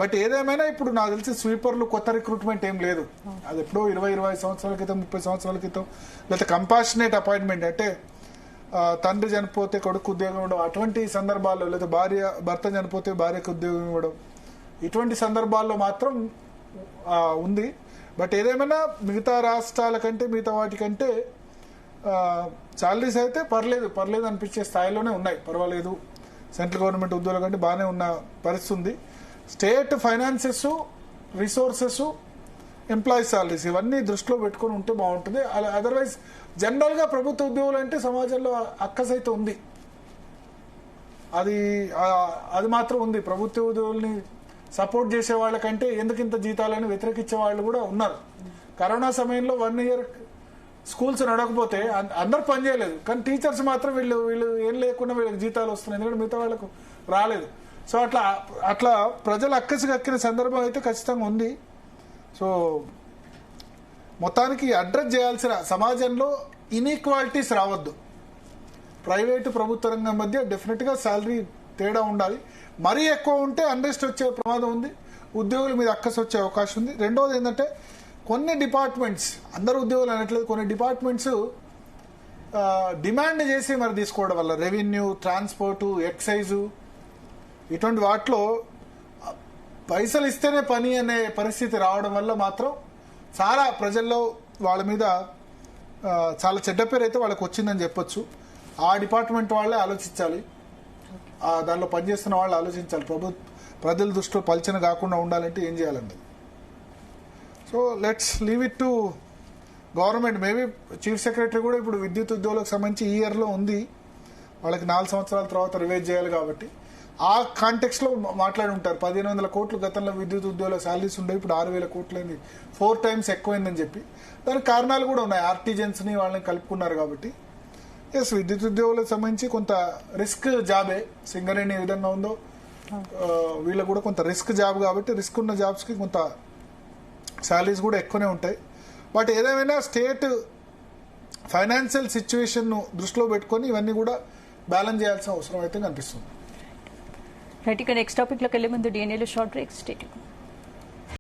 బట్ ఏదేమైనా ఇప్పుడు నాకు తెలిసి స్వీపర్లు కొత్త రిక్రూట్మెంట్ ఏం లేదు, అది ఎప్పుడో 20-25 సంవత్సరాల క్రితం 30 సంవత్సరాల క్రితం, లేకపోతే కంపాషనేట్ అపాయింట్మెంట్ అంటే తండ్రి చనిపోతే కొడుకు ఉద్యోగం ఇవ్వడం అటువంటి సందర్భాల్లో, లేదా భర్త చనిపోతే భార్యకు ఉద్యోగం ఇవ్వడం ఇటువంటి సందర్భాల్లో మాత్రం ఉంది. బట్ ఏదేమైనా మిగతా రాష్ట్రాల కంటే మిగతా వాటికంటే సాలరీస్ అయితే పర్లేదు అనిపించే స్థాయిలోనే ఉన్నాయి, పర్వాలేదు. సెంట్రల్ గవర్నమెంట్ ఉద్యోగుల కంటే బాగానే ఉన్న పరిస్థితి ఉంది. State finances, resources, employees salaries ఇవన్నీ దృష్టిలో పెట్టుకుని ఉంటే బాగుంటుంది. అదర్వైజ్ జనరల్ గా ప్రభుత్వ ఉద్యోగులు అంటే సమాజంలో అక్కస అయితే ఉంది, అది మాత్రం ఉంది. ప్రభుత్వ ఉద్యోగుల్ని సపోర్ట్ చేసే వాళ్ళకంటే ఎందుకు ఇంత జీతాలని వ్యతిరేకించే వాళ్ళు కూడా ఉన్నారు. కరోనా సమయంలో 1 year స్కూల్స్ నడకపోతే అందరు పనిచేయలేదు, కానీ టీచర్స్ మాత్రం వీళ్ళు ఏం లేకుండా వీళ్ళకి జీతాలు వస్తున్నాయి, ఎందుకంటే మిగతా వాళ్ళకు రాలేదు. సో అట్లా ప్రజలు అక్కసికి అక్కిన సందర్భం అయితే ఖచ్చితంగా ఉంది. సో మొత్తానికి అడ్రస్ చేయాల్సిన సమాజంలో ఇన్ఈక్వాలిటీస్ రావద్దు. ప్రైవేటు ప్రభుత్వ రంగం మధ్య డెఫినెట్ గా శాలరీ తేడా ఉండాలి. మరీ ఎక్కువ ఉంటే అన్రెస్ట్ వచ్చే ప్రమాదం ఉంది, ఉద్యోగుల మీద అక్కసి వచ్చే అవకాశం ఉంది. రెండోది ఏంటంటే కొన్ని డిపార్ట్మెంట్స్, అందరు ఉద్యోగులు అనట్లేదు, కొన్ని డిపార్ట్మెంట్స్ డిమాండ్ చేసి మరి తీసుకోవడం వల్ల రెవెన్యూ, ట్రాన్స్పోర్టు, ఎక్సైజు ఇటువంటి వాటిలో పైసలు ఇస్తేనే పని అనే పరిస్థితి రావడం వల్ల మాత్రం చాలా ప్రజల్లో వాళ్ళ మీద చాలా చెడ్డ పేరు అయితే వాళ్ళకి వచ్చిందని చెప్పొచ్చు. ఆ డిపార్ట్మెంట్ వాళ్ళే ఆలోచించాలి, దానిలో పనిచేస్తున్న వాళ్ళు ఆలోచించాలి. ప్రజల దృష్టిలో పలిచన కాకుండా ఉండాలంటే ఏం చేయాలండి. So let's leave it to government. Maybe chief secretary కూడా ఇప్పుడు విద్యుత్ ఉద్యోగులకు సంబంధించి ఈ ఇయర్లో ఉంది, వాళ్ళకి 4 సంవత్సరాల తర్వాత రివైజ్ చేయాలి కాబట్టి ఆ కాంటెక్స్ట్ లో మాట్లాడి ఉంటారు. 1500 కోట్లు గతంలో విద్యుత్ ఉద్యోగుల శాలరీస్ ఉండే, ఇప్పుడు 6000 కోట్లైంది, 4 times ఎక్కువైందని చెప్పి. దానికి కారణాలు కూడా ఉన్నాయి, ఆర్టిజన్స్ ని వాళ్ళని కలుపుకున్నారు కాబట్టి. ఎస్, విద్యుత్ ఉద్యోగులకు సంబంధించి కొంత రిస్క్ జాబే, సింగరేణి ఏ విధంగా ఉందో వీళ్ళకు కూడా కొంత రిస్క్ జాబ్ కాబట్టి రిస్క్ ఉన్న జాబ్స్ కి కొంత శాలరీస్ కూడా ఎక్కువనే ఉంటాయి. బట్ ఏదేమైనా స్టేట్ ఫైనాన్షియల్ సిచ్యువేషన్ ను దృష్టిలో పెట్టుకొని ఇవన్నీ కూడా బ్యాలెన్స్ చేయాల్సిన అవసరం అయితే కనిపిస్తుంది. రైట్, ఇక నెక్స్ట్ టాపిక్ లోకి వెళ్లే ముందు డిఎన్ఏలో షార్ట్ బ్రేక్. స్టేట్